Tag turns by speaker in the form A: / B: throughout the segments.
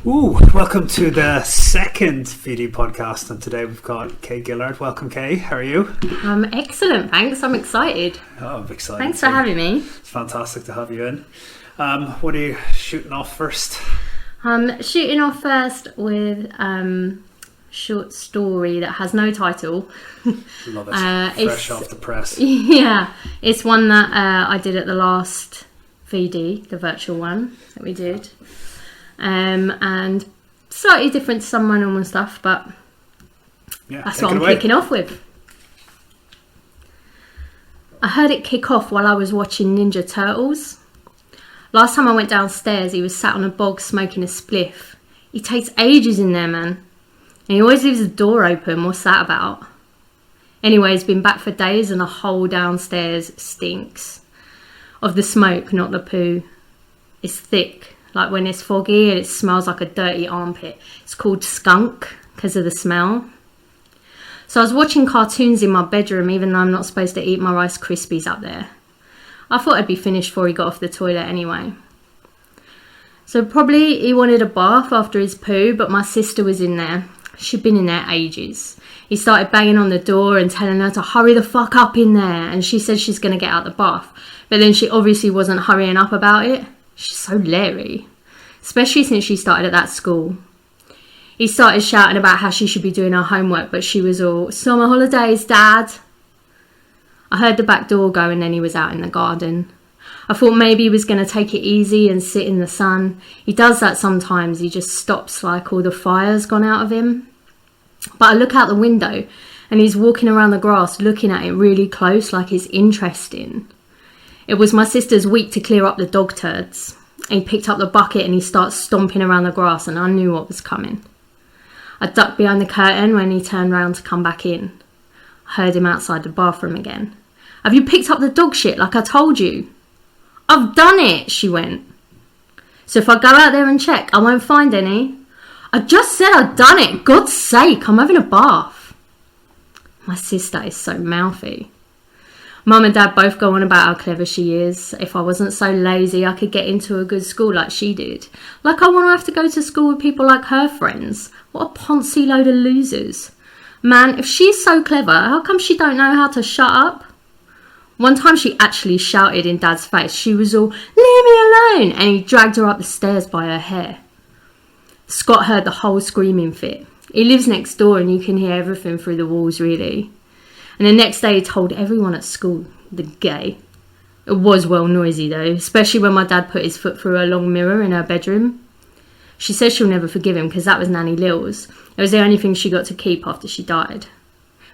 A: Welcome to the second VD podcast, and today we've got Kay Gillard. Welcome, Kay. How are you?
B: I'm excellent, thanks. I'm excited.
A: Oh, I'm excited.
B: Thanks for having me.
A: It's fantastic to have you in. What are you shooting off first?
B: Shooting off first with short story that has no title.
A: Love it. Fresh off the press.
B: Yeah, it's one that I did at the last VD, the virtual one that we did. And slightly different to some of my normal stuff, but that's what I'm kicking off with. I heard it kick off while I was watching Ninja Turtles. Last time I went downstairs, he was sat on a bog smoking a spliff. He takes ages in there, man. And he always leaves the door open. What's that about? Anyway, he's been back for days and the whole downstairs stinks. Of the smoke, not the poo. It's thick. Like when it's foggy and it smells like a dirty armpit. It's called skunk because of the smell. So I was watching cartoons in my bedroom even though I'm not supposed to eat my Rice Krispies up there. I thought I'd be finished before he got off the toilet anyway. So probably he wanted a bath after his poo, but my sister was in there. She'd been in there ages. He started banging on the door and telling her to hurry the fuck up in there, and she said she's going to get out the bath. But then she obviously wasn't hurrying up about it. She's so leery, especially since she started at that school. He started shouting about how she should be doing her homework, but she was all, "Summer holidays, Dad." I heard the back door go and then he was out in the garden. I thought maybe he was going to take it easy and sit in the sun. He does that sometimes. He just stops like all the fire's gone out of him. But I look out the window and he's walking around the grass looking at it really close like it's interesting. It was my sister's week to clear up the dog turds. He picked up the bucket and he starts stomping around the grass and I knew what was coming. I ducked behind the curtain when he turned round to come back in. I heard him outside the bathroom again. "Have you picked up the dog shit like I told you?" "I've done it," she went. "So if I go out there and check, I won't find any?" "I just said I'd done it. God's sake, I'm having a bath." My sister is so mouthy. Mum and Dad both go on about how clever she is. If I wasn't so lazy, I could get into a good school like she did. Like I want to have to go to school with people like her friends. What a poncy load of losers. Man, if she's so clever, how come she don't know how to shut up? One time she actually shouted in Dad's face. She was all, "Leave me alone!" And he dragged her up the stairs by her hair. Scott heard the whole screaming fit. He lives next door and you can hear everything through the walls, really. And the next day he told everyone at school, the gay. It was well noisy though, especially when my dad put his foot through a long mirror in her bedroom. She says she'll never forgive him because that was Nanny Lil's. It was the only thing she got to keep after she died.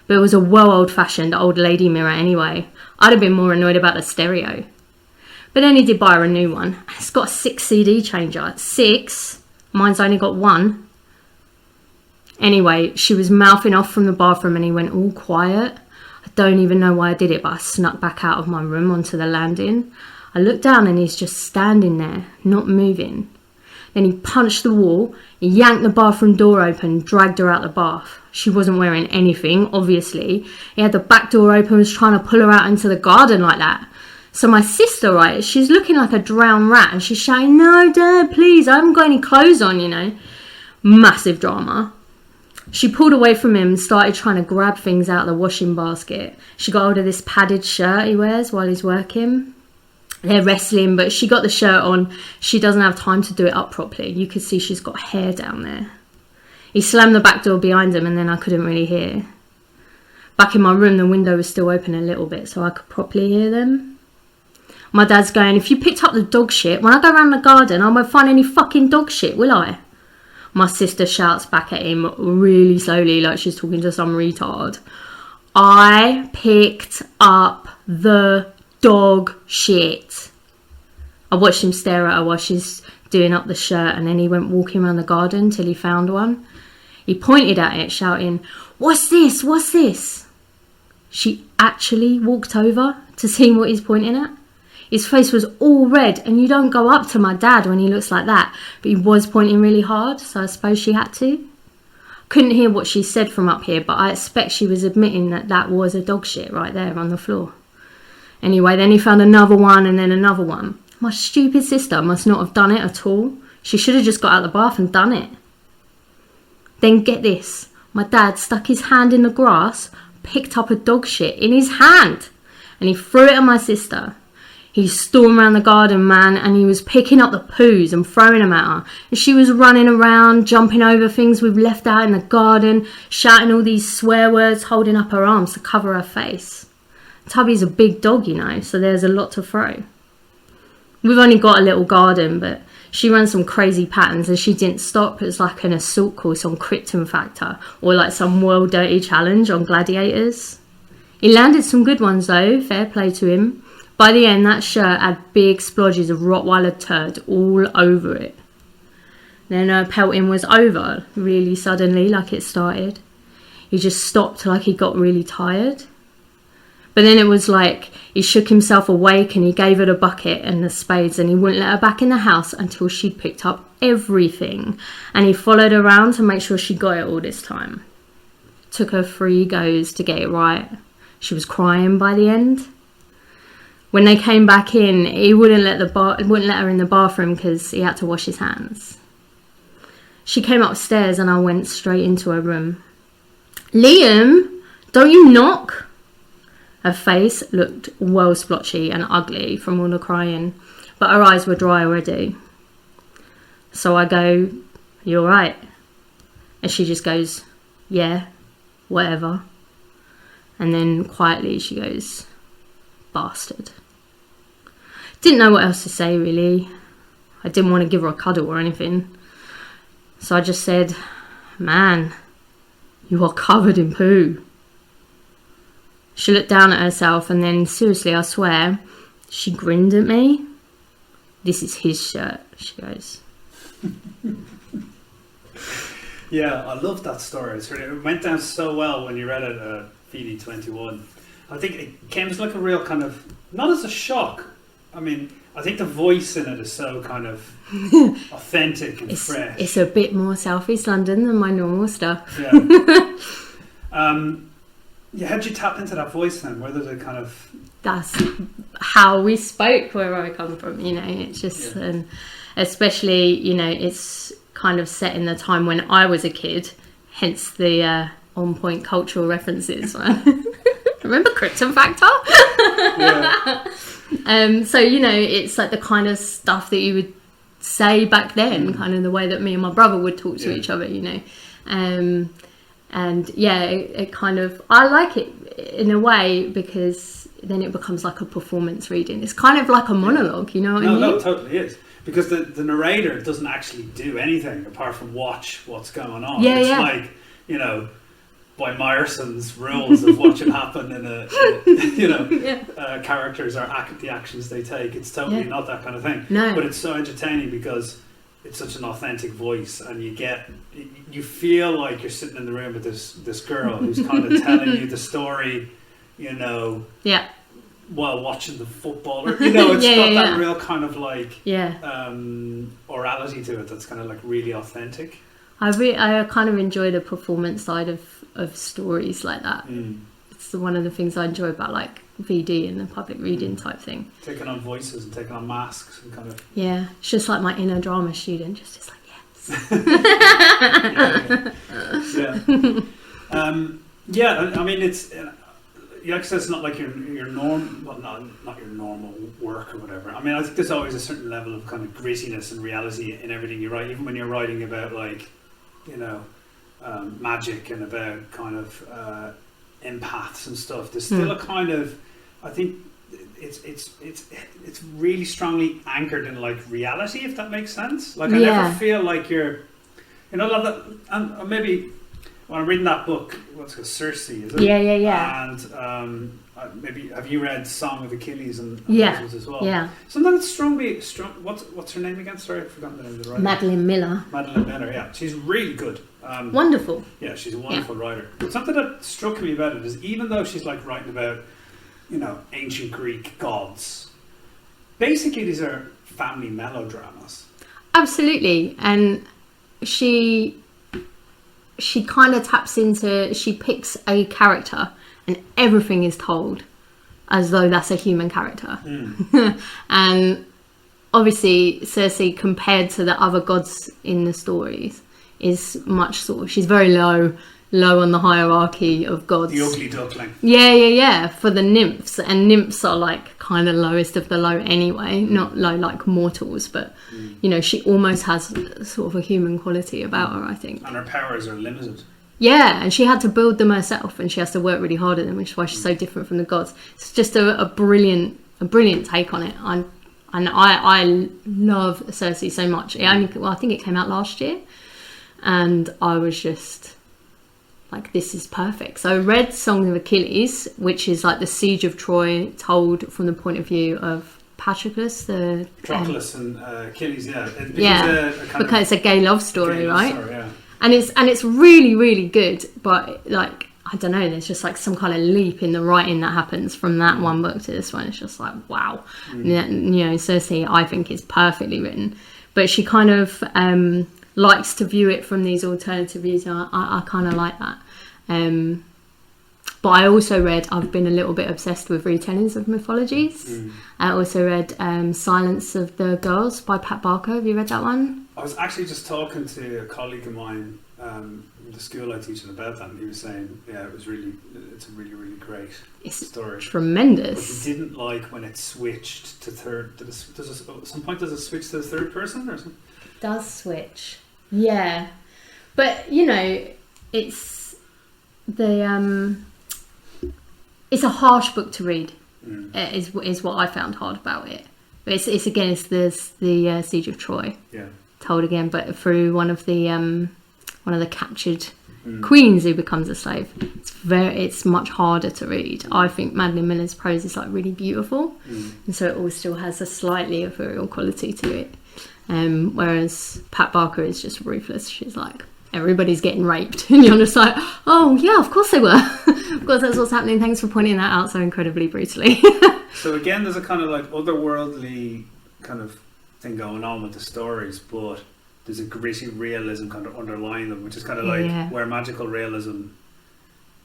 B: But it was a well old-fashioned old lady mirror anyway. I'd have been more annoyed about the stereo. But then he did buy her a new one. It's got a 6 CD changer. 6? Mine's only got 1. Anyway, she was mouthing off from the bathroom and he went all quiet. I don't even know why I did it, but I snuck back out of my room onto the landing. I looked down and he's just standing there, not moving. Then he punched the wall, he yanked the bathroom door open, dragged her out the bath. She wasn't wearing anything, obviously. He had the back door open, was trying to pull her out into the garden like that. So my sister, right, she's looking like a drowned rat and she's shouting, "No, Dad, please, I haven't got any clothes on, you know." Massive drama. She pulled away from him and started trying to grab things out of the washing basket. She got hold of this padded shirt he wears while he's working. They're wrestling, but she got the shirt on. She doesn't have time to do it up properly. You could see she's got hair down there. He slammed the back door behind him and then I couldn't really hear. Back in my room, the window was still open a little bit so I could properly hear them. My dad's going, "If you picked up the dog shit, when I go around the garden, I won't find any fucking dog shit, will I?" My sister shouts back at him really slowly like she's talking to some retard. "I picked up the dog shit." I watched him stare at her while she's doing up the shirt and then he went walking around the garden till he found one. He pointed at it shouting, "What's this? What's this?" She actually walked over to see what he's pointing at. His face was all red and you don't go up to my dad when he looks like that, but he was pointing really hard, so I suppose she had to. Couldn't hear what she said from up here, but I expect she was admitting that that was a dog shit right there on the floor. Anyway, then he found another one and then another one. My stupid sister must not have done it at all. She should have just got out of the bath and done it. Then get this. My dad stuck his hand in the grass, picked up a dog shit in his hand, and he threw it at my sister. He stormed around the garden, man, and he was picking up the poos and throwing them at her. And she was running around, jumping over things we've left out in the garden, shouting all these swear words, holding up her arms to cover her face. Tubby's a big dog, you know, so there's a lot to throw. We've only got a little garden, but she ran some crazy patterns and she didn't stop. It was like an assault course on Krypton Factor or like some World Dirty Challenge on Gladiators. He landed some good ones though, fair play to him. By the end, that shirt had big splodges of Rottweiler turd all over it. Then pelting was over, really suddenly, like it started. He just stopped like he got really tired. But then it was like he shook himself awake and he gave her the bucket and the spades and he wouldn't let her back in the house until she'd picked up everything. And he followed her around to make sure she got it all this time. Took her 3 goes to get it right. She was crying by the end. When they came back in, he wouldn't let her in the bathroom because he had to wash his hands. She came upstairs and I went straight into her room. Liam, don't you knock? Her face looked well splotchy and ugly from all the crying, but her eyes were dry already. So I go, you all right? And she just goes, yeah, whatever. And then quietly she goes, bastard. Didn't know what else to say really. I didn't want to give her a cuddle or anything. So I just said, man, you are covered in poo. She looked down at herself and then, seriously, I swear, she grinned at me. This is his shirt, she goes.
A: Yeah, I love that story. It went down so well when you read it at PD21. I think it came as like a real kind of, not as a shock. I mean, I think the voice in it is so kind of authentic and fresh.
B: It's a bit more South East London than my normal stuff.
A: Yeah. Yeah, how'd you tap into that voice then? Whether the kind of...
B: That's how we spoke where I come from, you know. It's just, and especially, you know, it's kind of set in the time when I was a kid, hence the on-point cultural references. Remember Krypton Factor?
A: Yeah.
B: So, you know, it's like the kind of stuff that you would say back then, kind of the way that me and my brother would talk to each other, you know. And yeah, it kind of, I like it in a way because then it becomes like a performance reading. It's kind of like a monologue, you know what I mean?
A: No, it totally is. Because the narrator doesn't actually do anything apart from watch what's going on.
B: Yeah,
A: it's like, you know, by Meyerson's rules of what should happen in a you know, characters are the actions they take. It's totally not that kind of thing.
B: No.
A: But it's so entertaining because it's such an authentic voice, and you feel like you're sitting in the room with this girl who's kind of telling you the story, you know, while watching the football, or, you know, it's got that real kind of like orality to it that's kind of like really authentic.
B: I kind of enjoy the performance side of stories like that. It's one of the things I enjoy about like VD and the public reading type thing.
A: Taking on voices and taking on masks and kind of... Yeah,
B: it's just like my inner drama student, just like, yes.
A: I mean, it's... like I said, it's not like your norm... Well, not your normal work or whatever. I mean, I think there's always a certain level of kind of grittiness and reality in everything you write, even when you're writing about, like, you know, magic and about kind of empaths and stuff. There's still a kind of... I think it's really strongly anchored in like reality, if that makes sense. Like I never feel like you're, you know, and maybe when I'm reading that book, what's it called, Circe, is it?
B: Yeah.
A: And maybe have you read Song of Achilles and
B: those
A: as well?
B: Yeah.
A: Something that's strong. What's her name again? Sorry, I've forgotten the name of the writer.
B: Madeline Miller.
A: Yeah, she's really good.
B: Wonderful.
A: Yeah, she's a wonderful writer. But something that struck me about it is even though she's like writing about, you know, ancient Greek gods, basically these are family melodramas.
B: Absolutely. And she kind of taps into, she picks a character and everything is told as though that's a human character. And obviously Cersei, compared to the other gods in the stories, is much sort of, she's very low on the hierarchy of gods.
A: The ugly duckling.
B: Yeah, for the nymphs. And nymphs are like kind of lowest of the low anyway, not low like mortals, but you know, she almost has sort of a human quality about her, I think.
A: And her powers are limited.
B: Yeah, and she had to build them herself, and she has to work really hard at them, which is why she's so different from the gods. It's just a brilliant take on it. I love Cersei so much. I think it came out last year, and I was just like, this is perfect. So I read Song of Achilles, which is like the siege of Troy told from the point of view of Patroclus,
A: Patroclus and Achilles, yeah.
B: Because it's a gay love story, right?
A: Story, yeah.
B: And it's really, really good, but like, I don't know, there's just like some kind of leap in the writing that happens from that one book to this one. It's just like, wow. You know, Cersei, I think, is perfectly written, but she kind of likes to view it from these alternative views. I kind of like that. But I also read, I've been a little bit obsessed with retellings of mythologies. I also read Silence of the Girls by Pat Barker. Have you read that one?
A: I was actually just talking to a colleague of mine the school I teach about that, and he was saying, yeah, it's a really, really great story.
B: Tremendous.
A: But he didn't like when it switched to third. At some point, does it switch to the third person or something?
B: It does switch, yeah. But you know, it's it's a harsh book to read. Is what I found hard about it. But it's against the siege of Troy. Yeah. Told again, but through one of the captured queens who becomes a slave. It's much harder to read. I think Madeline Miller's prose is like really beautiful, and so it all still has a slightly ethereal quality to it. Whereas Pat Barker is just ruthless. She's like, everybody's getting raped, and you're just like, oh yeah, of course they were. Of course, that's what's happening. Thanks for pointing that out so incredibly brutally.
A: So again, there's a kind of like otherworldly kind of thing going on with the stories, but there's a gritty realism kind of underlying them, which is kind of like where magical realism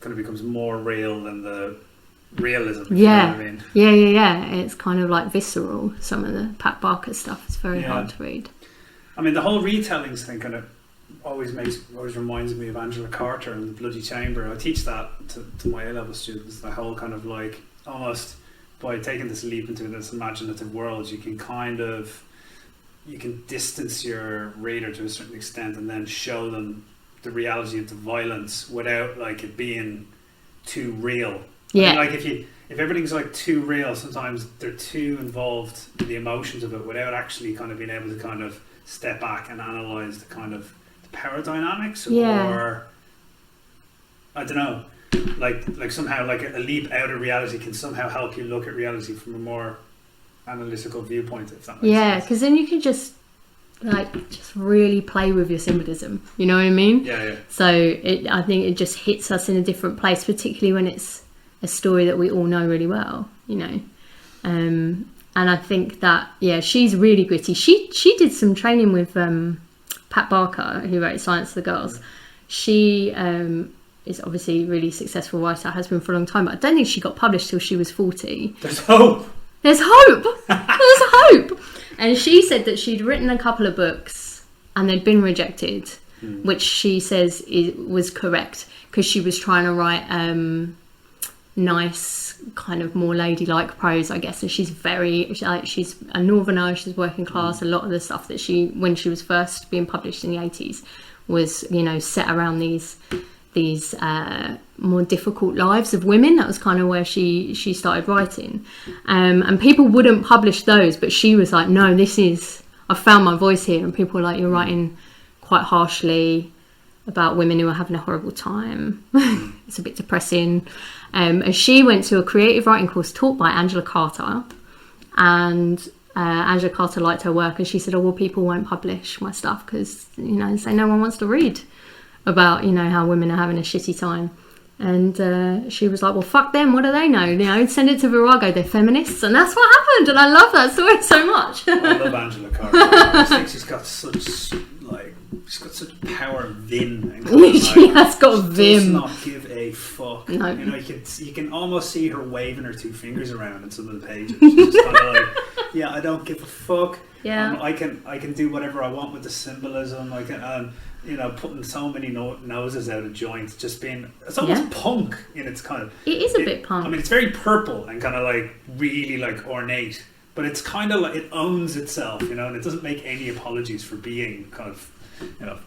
A: kind of becomes more real than the realism. If you know what I mean?
B: Yeah. It's kind of like visceral. Some of the Pat Barker stuff is very hard to read.
A: I mean, the whole retellings thing kind of always reminds me of Angela Carter and the Bloody Chamber. I teach that to my A-level students. The whole kind of like, almost by taking this leap into this imaginative world, you can distance your reader to a certain extent and then show them the reality of the violence without like it being too real. Yeah. I mean, like if everything's like too real, sometimes they're too involved in the emotions of it without actually kind of being able to kind of step back and analyse the kind of the power dynamics, or I don't know, like somehow like a leap out of reality can somehow help you look at reality from a more analytical viewpoint, if that makes sense. Yeah,
B: because then you can just really play with your symbolism, you know what I mean?
A: Yeah.
B: So I think it just hits us in a different place, particularly when it's a story that we all know really well, you know. And I think that she's really gritty. She did some training with Pat Barker, who wrote Silence of the Girls. She is obviously a really successful writer, has been for a long time, but I don't think she got published till she was 40.
A: There's hope.
B: There's hope. And she said that she'd written a couple of books and they'd been rejected, which she says was correct, because she was trying to write nice, kind of more ladylike prose, I guess. And she's a northerner, she's working class. A lot of the stuff that when she was first being published in the 80s was, you know, set around these more difficult lives of women. That was kind of where she started writing, and people wouldn't publish those, but she was like, no, I found my voice here. And people were like, you're writing quite harshly about women who are having a horrible time. It's a bit depressing. And she went to a creative writing course taught by Angela Carter, and Angela Carter liked her work, and she said, oh well, people won't publish my stuff because, you know, say no one wants to read about, you know, how women are having a shitty time. And she was like, well, fuck them, what do they know? You know, send it to Virago, they're feminists. And that's what happened, and I love that story so much.
A: I love Angela Carter. I think she's got such power and vim. And
B: she has got vim.
A: Does not give a fuck.
B: No.
A: You know, you can almost see her waving her two fingers around in some of the pages. She's just kind of like, yeah, I don't give a fuck.
B: Yeah.
A: I can do whatever I want with the symbolism. I can, you know, putting so many noses out of joint, just being, it's almost punk in its kind of.
B: It is a bit punk.
A: I mean, it's very purple and kind of like really like ornate, but it's kind of like it owns itself, you know, and it doesn't make any apologies for being kind of, you know,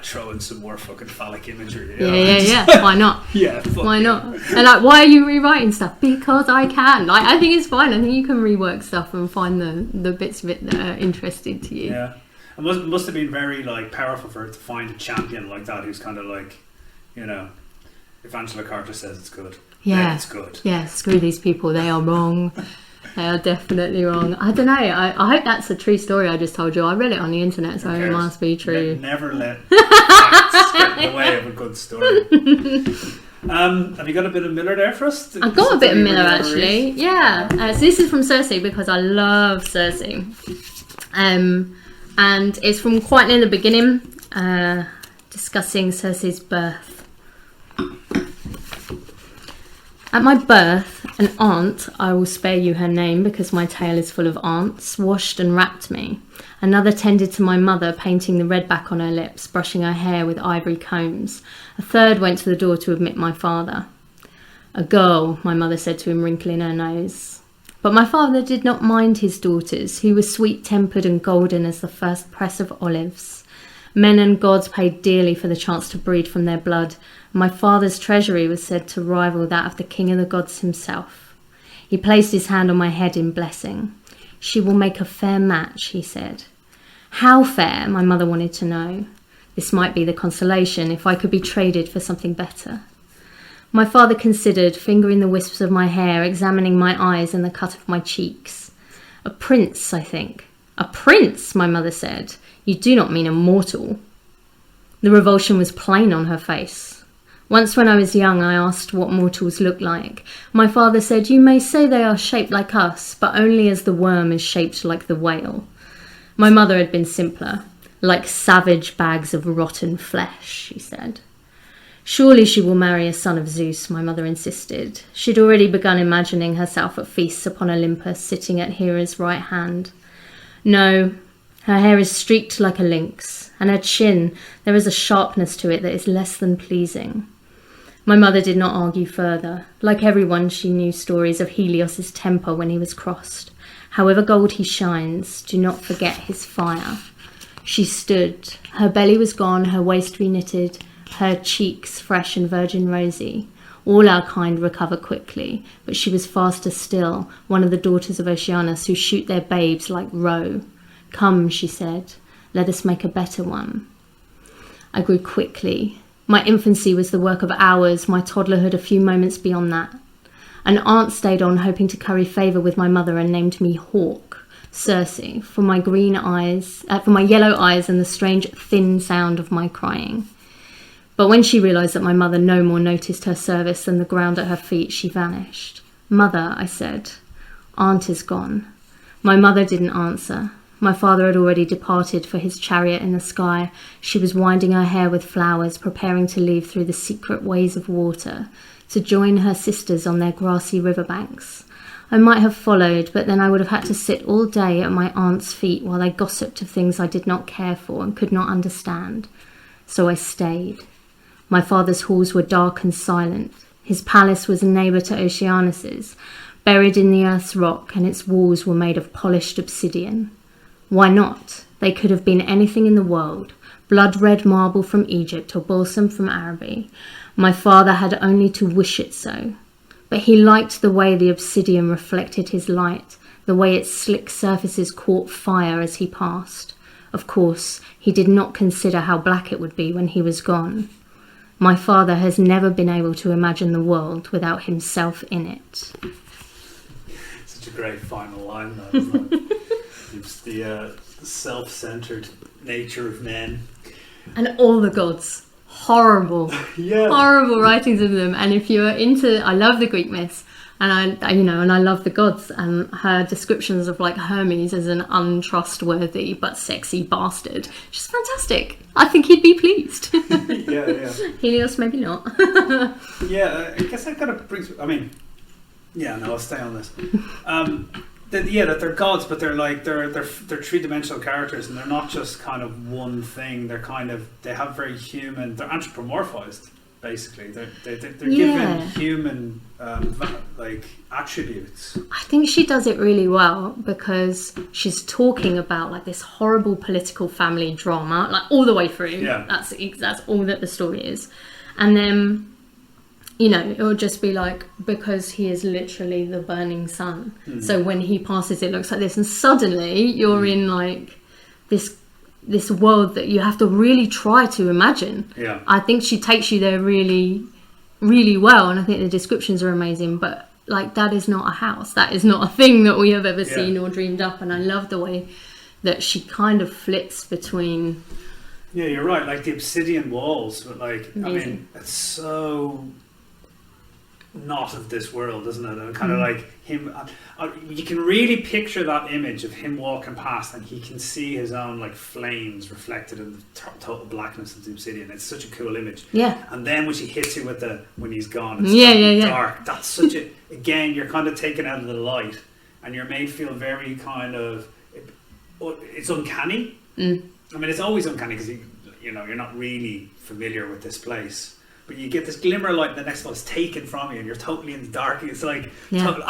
A: throw in some more fucking phallic imagery. You know?
B: Yeah. Why not? Why not? And like, why are you rewriting stuff? Because I can. Like, I think it's fine. I think you can rework stuff and find the bits of it that are interesting to you.
A: Yeah, it must have been very like powerful for her to find a champion like that who's kind of like, you know, if Angela Carter says it's good, then it's good. Yeah,
B: screw these people. They are wrong. They are definitely wrong. I don't know. I hope that's a true story I just told you. I read it on the internet, so it must be true.
A: Never let facts get in the way of a good story. Have you got a bit of Miller there for us?
B: I've got a bit of Miller, actually. Yeah. So this is from Circe, because I love Circe. And it's from quite near the beginning, discussing Circe's birth. At my birth, an aunt, I will spare you her name because my tale is full of aunts, washed and wrapped me. Another tended to my mother, painting the red back on her lips, brushing her hair with ivory combs. A third went to the door to admit my father. A girl, my mother said to him, wrinkling her nose. But my father did not mind his daughters, who were sweet-tempered and golden as the first press of olives. Men and gods paid dearly for the chance to breed from their blood. My father's treasury was said to rival that of the king of the gods himself. He placed his hand on my head in blessing. She will make a fair match, he said. How fair, my mother wanted to know. This might be the consolation if I could be traded for something better. My father considered, fingering the wisps of my hair, examining my eyes and the cut of my cheeks. A prince, I think. A prince, my mother said. You do not mean a mortal. The revulsion was plain on her face. Once when I was young, I asked what mortals look like. My father said, you may say they are shaped like us, but only as the worm is shaped like the whale. My mother had been simpler. Like savage bags of rotten flesh, she said. Surely she will marry a son of Zeus, my mother insisted. She'd already begun imagining herself at feasts upon Olympus, sitting at Hera's right hand. No, her hair is streaked like a lynx, and her chin, there is a sharpness to it that is less than pleasing. My mother did not argue further. Like everyone, she knew stories of Helios's temper when he was crossed. However gold he shines, do not forget his fire. She stood. Her belly was gone, her waist reknitted, her cheeks fresh and virgin rosy. All our kind recover quickly, but she was faster still, one of the daughters of Oceanus who shoot their babes like roe. Come, she said, let us make a better one. I grew quickly. My infancy was the work of hours, my toddlerhood a few moments beyond that. An aunt stayed on, hoping to curry favour with my mother, and named me Hawk, Circe, for my yellow eyes and the strange thin sound of my crying. But when she realised that my mother no more noticed her service than the ground at her feet, she vanished. Mother, I said, Aunt is gone. My mother didn't answer. My father had already departed for his chariot in the sky. She was winding her hair with flowers, preparing to leave through the secret ways of water, to join her sisters on their grassy riverbanks. I might have followed, but then I would have had to sit all day at my aunt's feet while they gossiped of things I did not care for and could not understand. So I stayed. My father's halls were dark and silent. His palace was a neighbour to Oceanus's, buried in the earth's rock, and its walls were made of polished obsidian. Why not? They could have been anything in the world, blood-red marble from Egypt or balsam from Araby. My father had only to wish it so. But he liked the way the obsidian reflected his light, the way its slick surfaces caught fire as he passed. Of course, he did not consider how black it would be when he was gone. My father has never been able to imagine the world without himself in it.
A: Such a great final line, though, isn't it? It's the self-centered nature of men.
B: And all the gods. Horrible.
A: Yeah.
B: Horrible writings of them. And if you're into... I love the Greek myths. And I love the gods, and her descriptions of like Hermes as an untrustworthy but sexy bastard. She's fantastic. I think he'd be pleased.
A: Yeah.
B: Helios, maybe not.
A: Yeah, I guess that kind of brings. I mean, yeah, no, I'll stay on this. That they're gods, but they're three-dimensional characters, and they're not just kind of one thing. They have very human. They're anthropomorphized. Basically, they're given human like attributes.
B: I think she does it really well because she's talking about like this horrible political family drama, like all the way through.
A: Yeah,
B: that's all that the story is, and then it will just be like, because he is literally the burning sun. So when he passes, it looks like this, and suddenly you're in like this world that you have to really try to imagine.
A: Yeah.
B: I think she takes you there really, really well, and I think the descriptions are amazing, but like that is not a house. That is not a thing that we have ever seen or dreamed up, and I love the way that she kind of flips between...
A: Yeah, you're right, like the obsidian walls, but like,
B: amazing.
A: I mean, it's so not of this world, isn't it? And kind of like him, you can really picture that image of him walking past, and he can see his own like flames reflected in the total blackness of the obsidian. It's such a cool image.
B: Yeah.
A: And then when she hits you with when he's gone, it's dark. That's such a, again, you're kind of taken out of the light, and you're made feel very kind of, it's uncanny. I mean, it's always uncanny because you're not really familiar with this place. But you get this glimmer of light, and the next one is taken from you, and you're totally in the dark. It's like, what's going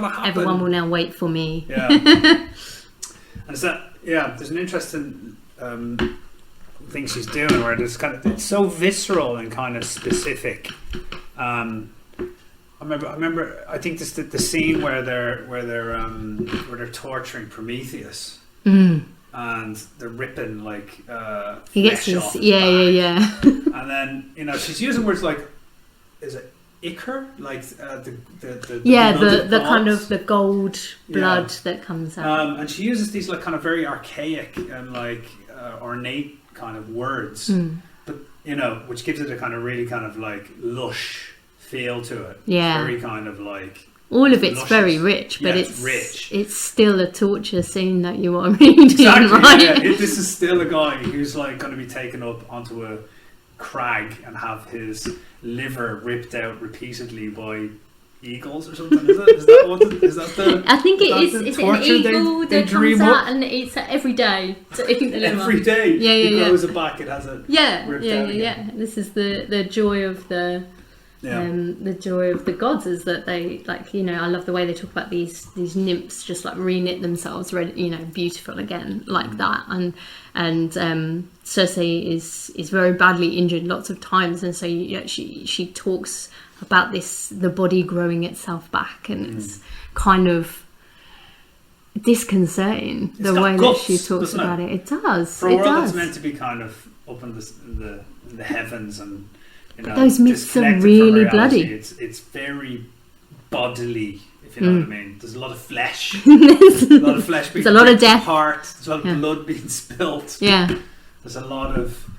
A: to happen?
B: Everyone will now wait for me.
A: Yeah. And it's there's an interesting thing she's doing where it's so visceral and kind of specific. I remember. I think this the scene where they're torturing Prometheus. And they're ripping like
B: he gets
A: flesh
B: his
A: off his
B: back.
A: And then she's using words like, is it ichor, like the
B: kind of the gold blood that comes out.
A: and she uses these like kind of very archaic and like ornate kind of words, but which gives it a kind of really kind of like lush feel to it.
B: Yeah,
A: it's very kind of like.
B: All of it's
A: luscious.
B: Very rich, but
A: it's rich.
B: It's still a torture scene that you are reading,
A: exactly,
B: right?
A: Yeah. This is still a guy who's like going to be taken up onto a crag and have his liver ripped out repeatedly by eagles or something. Is that the?
B: I think it is. It's an eagle
A: they
B: that comes
A: up?
B: out and eats it every day to eat the liver.
A: Every day.
B: Yeah.
A: It grows it back. It has it.
B: Yeah. This is the joy of the. The joy of the gods is that they I love the way they talk about these nymphs just like reknit themselves, beautiful again like that, and Circe is very badly injured lots of times, and so she talks about the body growing itself back, and it's kind of disconcerting the way
A: guts,
B: that she talks about it. It does.
A: For a world that's meant to be kind of up in the heavens and.
B: Those myths are really bloody.
A: It's very bodily, if you know what I mean. There's a lot of flesh. There's a lot of flesh being
B: There's a lot of death.
A: Apart. There's a lot of blood being spilt.
B: Yeah.
A: There's a lot of,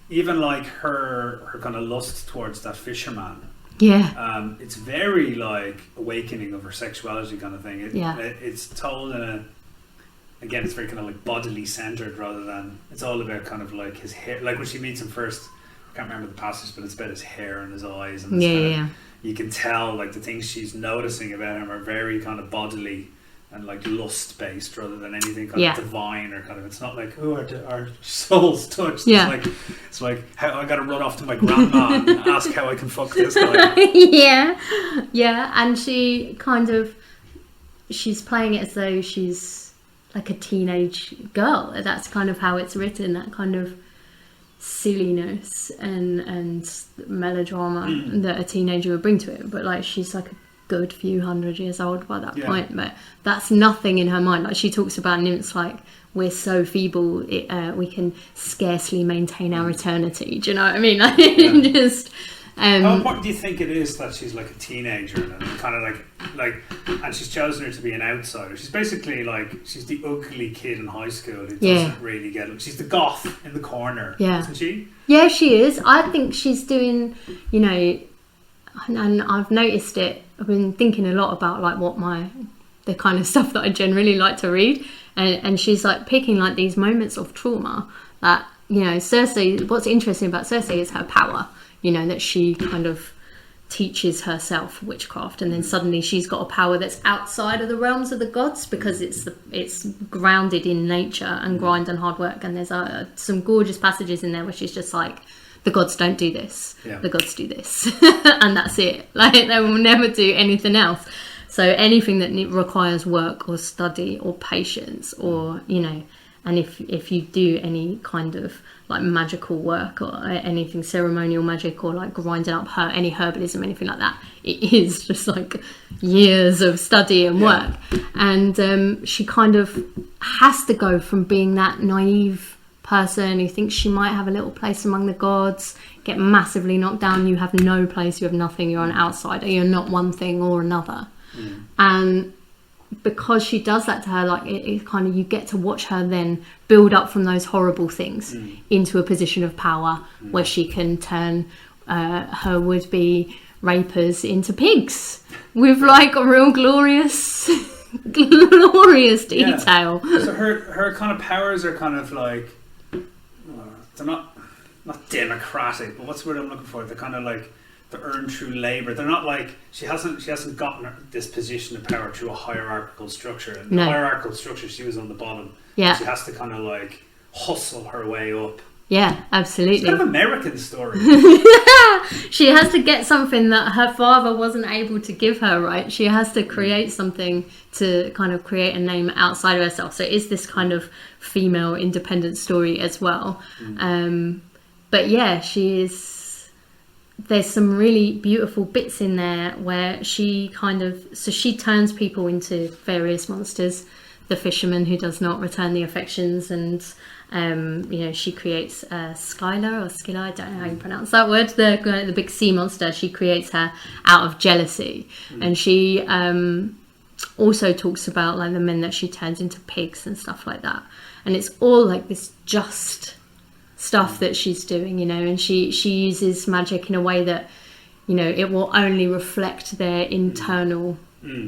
A: even like her kind of lust towards that fisherman.
B: Yeah.
A: It's very like awakening of her sexuality kind of thing. It's told in a, again, it's very kind of like bodily centered rather than, it's all about kind of like his hair. Like when she meets him first, I can't remember the passage, but it's about his hair and his eyes, and you can tell like the things she's noticing about him are very kind of bodily and like lust based rather than anything kind of divine or kind of. It's not like our souls touched. It's like how I got to run off to my grandma and ask how I can fuck this guy.
B: And she's playing it as though she's like a teenage girl. That's kind of how it's written. That kind of silliness and melodrama that a teenager would bring to it, but like she's like a good few 100 years old by that point, but that's nothing in her mind. Like she talks about nymphs like, we're so feeble we can scarcely maintain our eternity. Do you know what I mean? Just
A: how important do you think it is that she's like a teenager and kind of like and she's chosen her to be an outsider? She's basically like, she's the ugly kid in high school who doesn't really get it. She's the goth in the corner, isn't she?
B: Yeah, she is. I think she's doing, and I've noticed it. I've been thinking a lot about like the kind of stuff that I generally like to read, and she's like picking like these moments of trauma that, you know, Cersei. What's interesting about Cersei is her power. You know, that she kind of teaches herself witchcraft, and then suddenly she's got a power that's outside of the realms of the gods, because it's grounded in nature and grind and hard work. And there's some gorgeous passages in there where she's just like, the gods don't do this, the gods do this, and that's it. Like, they will never do anything else. So anything that requires work or study or patience, or, you know, and if you do any kind of like magical work or anything ceremonial magic, or like grinding up any herbalism, anything like that, it is just like years of study and work. And she kind of has to go from being that naive person who thinks she might have a little place among the gods, get massively knocked down. You have no place, you have nothing, you're an outsider, you're not one thing or another. And because she does that to her, like it kind of, you get to watch her then build up from those horrible things into a position of power where she can turn her would-be rapers into pigs with like a real glorious detail.
A: So her kind of powers are kind of like, they're not democratic, but what's the word I'm looking for? They're kind of like, they're earned through labour. They're not like, she hasn't gotten this position of power through a hierarchical structure. And the hierarchical structure, she was on the bottom. Yeah. She has to kind of like hustle her way up.
B: Yeah, absolutely.
A: It's kind of American story.
B: She has to get something that her father wasn't able to give her, right? She has to create something to kind of create a name outside of herself. So it is this kind of female independent story as well. But yeah, there's some really beautiful bits in there where she she turns people into various monsters. The fisherman who does not return the affections, and you know, she creates Skylar, I don't know how you pronounce that word, the big sea monster. She creates her out of jealousy. And she also talks about like the men that she turns into pigs and stuff like that. And it's all like this just stuff that she's doing, you know, and she uses magic in a way that, you know, it will only reflect their internal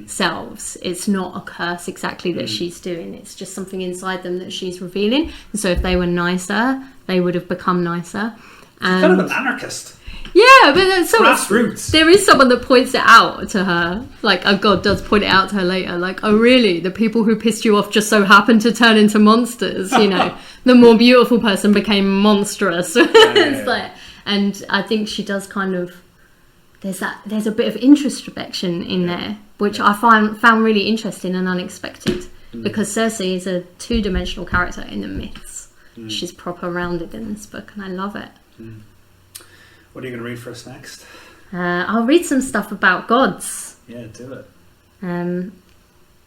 B: selves. It's not a curse exactly that she's doing, it's just something inside them that she's revealing. And so if they were nicer, they would have become nicer. And
A: kind of an anarchist.
B: Yeah, but there's
A: grassroots.
B: There is someone that points it out to her. Like, a god does point it out to her later. Like, oh, really? The people who pissed you off just so happened to turn into monsters, you know? The more beautiful person became monstrous. Like, and I think she does kind of... There's a bit of introspection in there, which I found really interesting and unexpected. Because Cersei is a two-dimensional character in the myths. She's proper rounded in this book, and I love it.
A: What are you going to read for us next?
B: I'll read some stuff about gods.
A: Yeah, do it.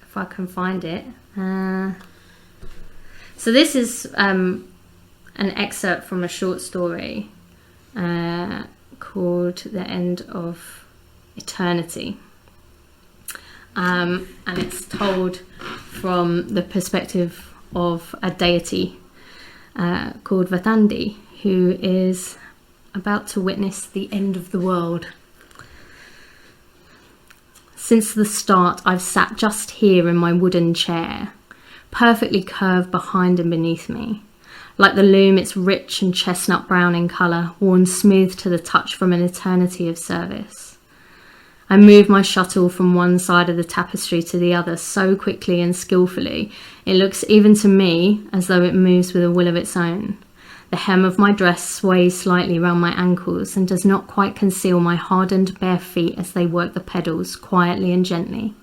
B: If I can find it. So this is an excerpt from a short story called The End of Eternity. And it's told from the perspective of a deity called Vatandi, who is about to witness the end of the world. Since the start, I've sat just here in my wooden chair, perfectly curved behind and beneath me. Like the loom, it's rich and chestnut brown in colour, worn smooth to the touch from an eternity of service. I move my shuttle from one side of the tapestry to the other so quickly and skillfully, it looks even to me as though it moves with a will of its own. The hem of my dress sways slightly round my ankles and does not quite conceal my hardened bare feet as they work the pedals quietly and gently.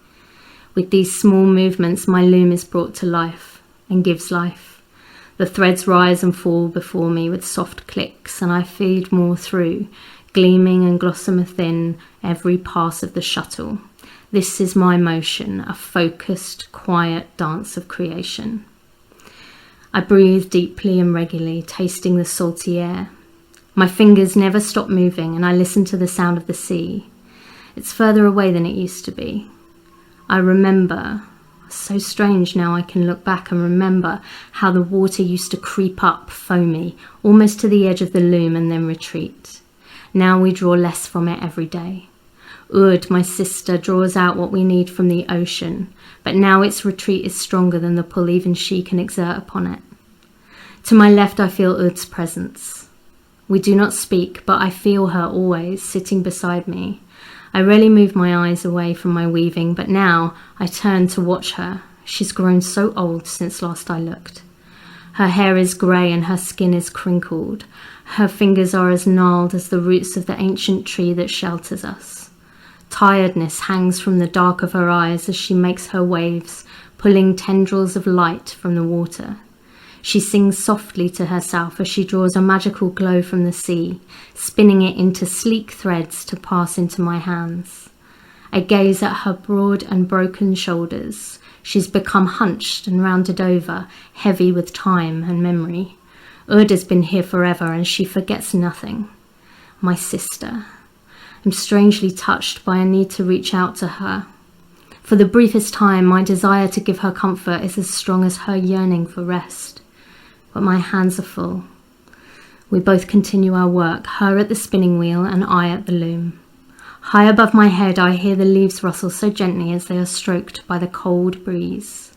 B: With these small movements, my loom is brought to life and gives life. The threads rise and fall before me with soft clicks, and I feed more through, gleaming and gossamer thin, every pass of the shuttle. This is my motion, a focused, quiet dance of creation. I breathe deeply and regularly, tasting the salty air. My fingers never stop moving, and I listen to the sound of the sea. It's further away than it used to be. I remember, so strange now I can look back and remember how the water used to creep up, foamy, almost to the edge of the loom and then retreat. Now we draw less from it every day. Urd, my sister, draws out what we need from the ocean, but now its retreat is stronger than the pull even she can exert upon it. To my left I feel Urd's presence. We do not speak, but I feel her always, sitting beside me. I rarely move my eyes away from my weaving, but now I turn to watch her. She's grown so old since last I looked. Her hair is grey and her skin is crinkled. Her fingers are as gnarled as the roots of the ancient tree that shelters us. Tiredness hangs from the dark of her eyes as she makes her waves, pulling tendrils of light from the water. She sings softly to herself as she draws a magical glow from the sea, spinning it into sleek threads to pass into my hands. I gaze at her broad and broken shoulders. She's become hunched and rounded over, heavy with time and memory. Urd has been here forever and she forgets nothing. My sister. I'm strangely touched by a need to reach out to her. For the briefest time, my desire to give her comfort is as strong as her yearning for rest. But my hands are full. We both continue our work, her at the spinning wheel and I at the loom. High above my head, I hear the leaves rustle so gently as they are stroked by the cold breeze.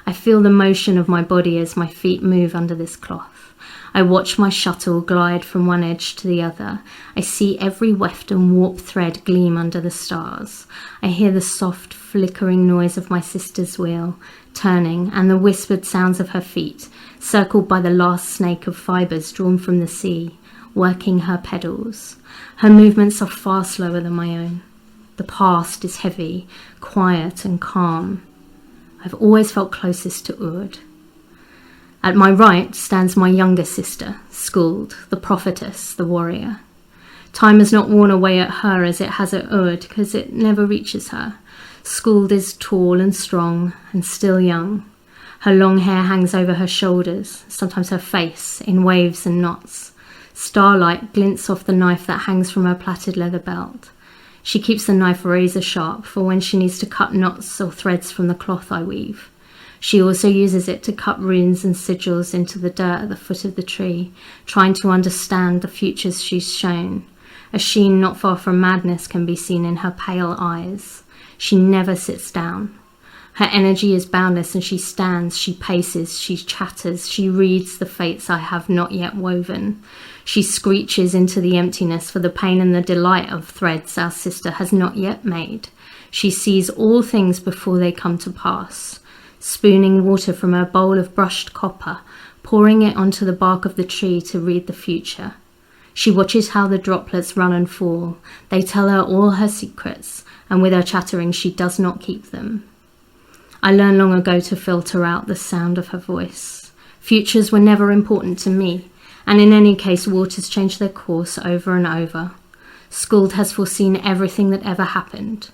B: I feel the motion of my body as my feet move under this cloth. I watch my shuttle glide from one edge to the other. I see every weft and warp thread gleam under the stars. I hear the soft, flickering noise of my sister's wheel turning and the whispered sounds of her feet, circled by the last snake of fibres drawn from the sea, working her pedals. Her movements are far slower than my own. The past is heavy, quiet and calm. I've always felt closest to Urd. At my right stands my younger sister, Skuld, the prophetess, the warrior. Time has not worn away at her as it has at Urd, because it never reaches her. Skuld is tall and strong and still young. Her long hair hangs over her shoulders, sometimes her face, in waves and knots. Starlight glints off the knife that hangs from her plaited leather belt. She keeps the knife razor sharp for when she needs to cut knots or threads from the cloth I weave. She also uses it to cut runes and sigils into the dirt at the foot of the tree, trying to understand the futures she's shown. A sheen not far from madness can be seen in her pale eyes. She never sits down. Her energy is boundless and she stands, she paces, she chatters, she reads the fates I have not yet woven. She screeches into the emptiness for the pain and the delight of threads our sister has not yet made. She sees all things before they come to pass. Spooning water from her bowl of brushed copper, pouring it onto the bark of the tree to read the future. She watches how the droplets run and fall. They tell her all her secrets, and with her chattering she does not keep them. I learned long ago to filter out the sound of her voice. Futures were never important to me, and in any case waters change their course over and over. Skuld has foreseen everything that ever happened,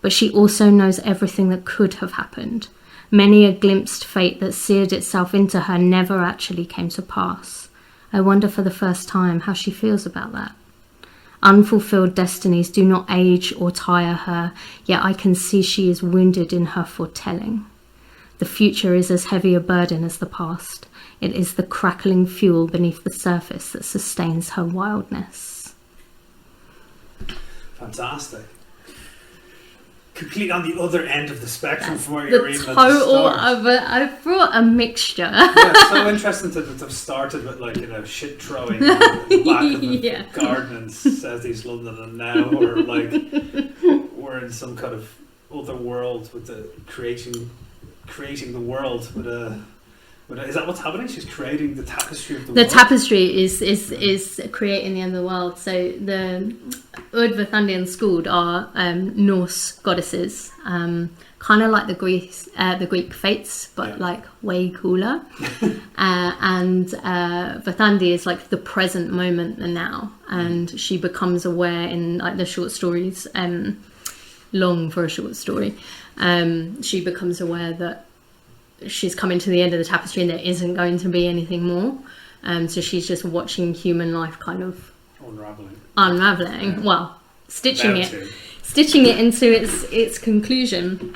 B: but she also knows everything that could have happened. Many a glimpsed fate that seared itself into her never actually came to pass. I wonder for the first time how she feels about that. Unfulfilled destinies do not age or tire her, yet I can see she is wounded in her foretelling. The future is as heavy a burden as the past. It is the crackling fuel beneath the surface that sustains her wildness.
A: Fantastic. Complete on the other end of the spectrum.
B: That's
A: from where you're
B: the
A: even
B: total of it. I brought a mixture.
A: Yeah, it's so interesting to have started with shit throwing in the back of the garden in South East London, and now we're in some kind of other world with the creating the world with a. Is that what's happening? She's creating the tapestry of the world.
B: The tapestry is creating the end of the world. So the Urd, Vathandie and Skuld are Norse goddesses, kind of like the Greek fates, but like way cooler. And Vathandie is like the present moment, the now, and she becomes aware in like the short stories. Long for a short story, she becomes aware that she's coming to the end of the tapestry and there isn't going to be anything more. So she's just watching human life kind of unraveling. Yeah. Well, stitching it into its conclusion.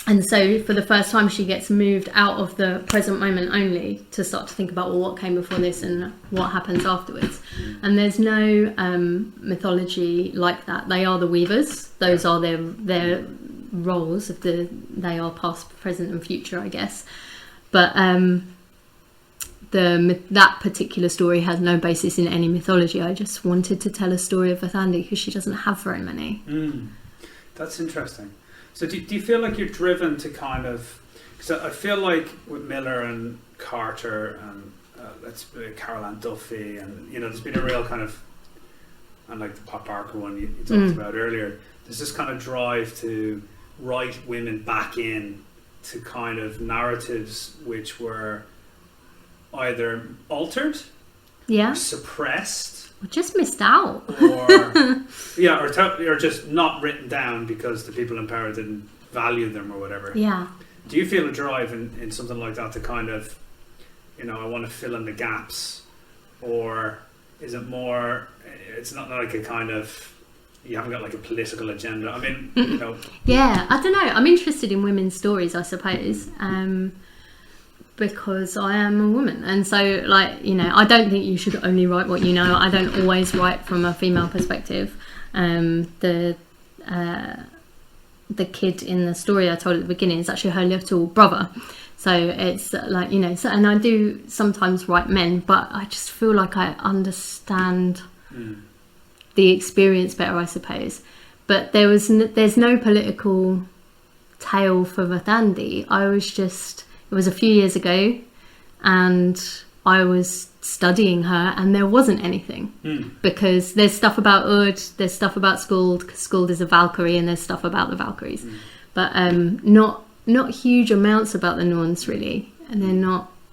B: And so for the first time, she gets moved out of the present moment only to start to think about, well, what came before this and what happens afterwards. And there's no mythology like that. They are the weavers. Those are their roles. They are past, present and future, I guess. But that particular story has no basis in any mythology. I just wanted to tell a story of Athandi because she doesn't have very many.
A: That's interesting. So do you feel like you're driven to kind of... Because I feel like with Miller and Carter and Carol Ann Duffy, and there's been a real kind of... And like the Pop Barker one you talked about earlier, there's this kind of drive to write women back in to kind of narratives which were either altered, or suppressed,
B: or just missed out,
A: or just not written down because the people in power didn't value them or whatever.
B: Yeah.
A: Do you feel a drive in something like that to kind of, I want to fill in the gaps, or is it more? It's not like a kind of. You haven't got like a political agenda. I mean,
B: Yeah, I don't know. I'm interested in women's stories, I suppose. Because I am a woman, and so I don't think you should only write what you know. I don't always write from a female perspective. The kid in the story I told at the beginning is actually her little brother, so it's and I do sometimes write men, but I just feel like I understand the experience better, I suppose. But there's no political tale for Vathandi. It was a few years ago, and I was studying her, and there wasn't anything. Because there's stuff about Ud, there's stuff about Skuld, because Skuld is a Valkyrie, and there's stuff about the Valkyries. But not huge amounts about the Norns, really. And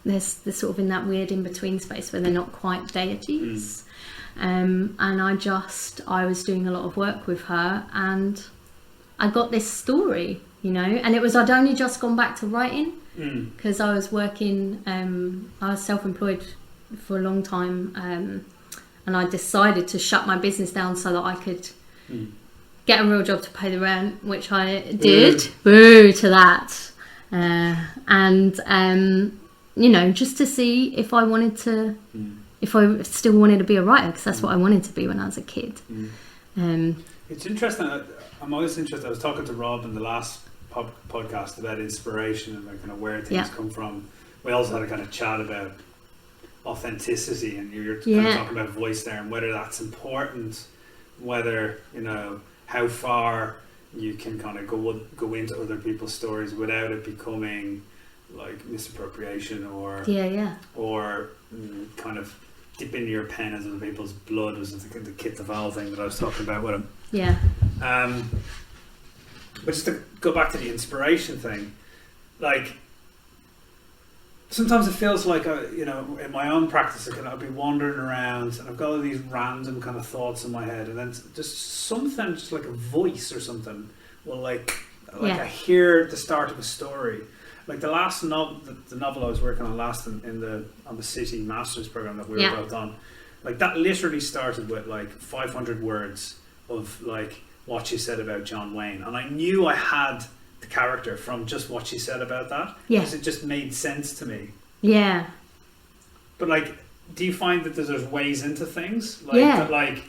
B: they're sort of in that weird in-between space where they're not quite deities. And I was doing a lot of work with her, and I got this story, and I'd only just gone back to writing. Because I was working, I was self-employed for a long time, and I decided to shut my business down so that I could get a real job to pay the rent, which I did. Boo to that. Just to see if I wanted to, if I still wanted to be a writer, because that's what I wanted to be when I was a kid.
A: It's interesting. I'm always interested. I was talking to Rob in the last podcast about inspiration and kind of where things come from. We also had a kind of chat about authenticity, and you're kind of talking about voice there and whether that's important, whether how far you can kind of go into other people's stories without it becoming like misappropriation or kind of dipping your pen into other people's blood, was the Kit the Val thing that I was talking about with him. But just to go back to the inspiration thing, like sometimes it feels like in my own practice I'll be wandering around and I've got all these random kind of thoughts in my head, and then just something, just like a voice or something will I hear the start of a story. Like the last the novel I was working on last on the City Masters program that we were both on, like that literally started with like 500 words of like what she said about John Wayne, and I knew I had the character from just what she said about that, because it just made sense to me. But like, do you find that there's ways into things that like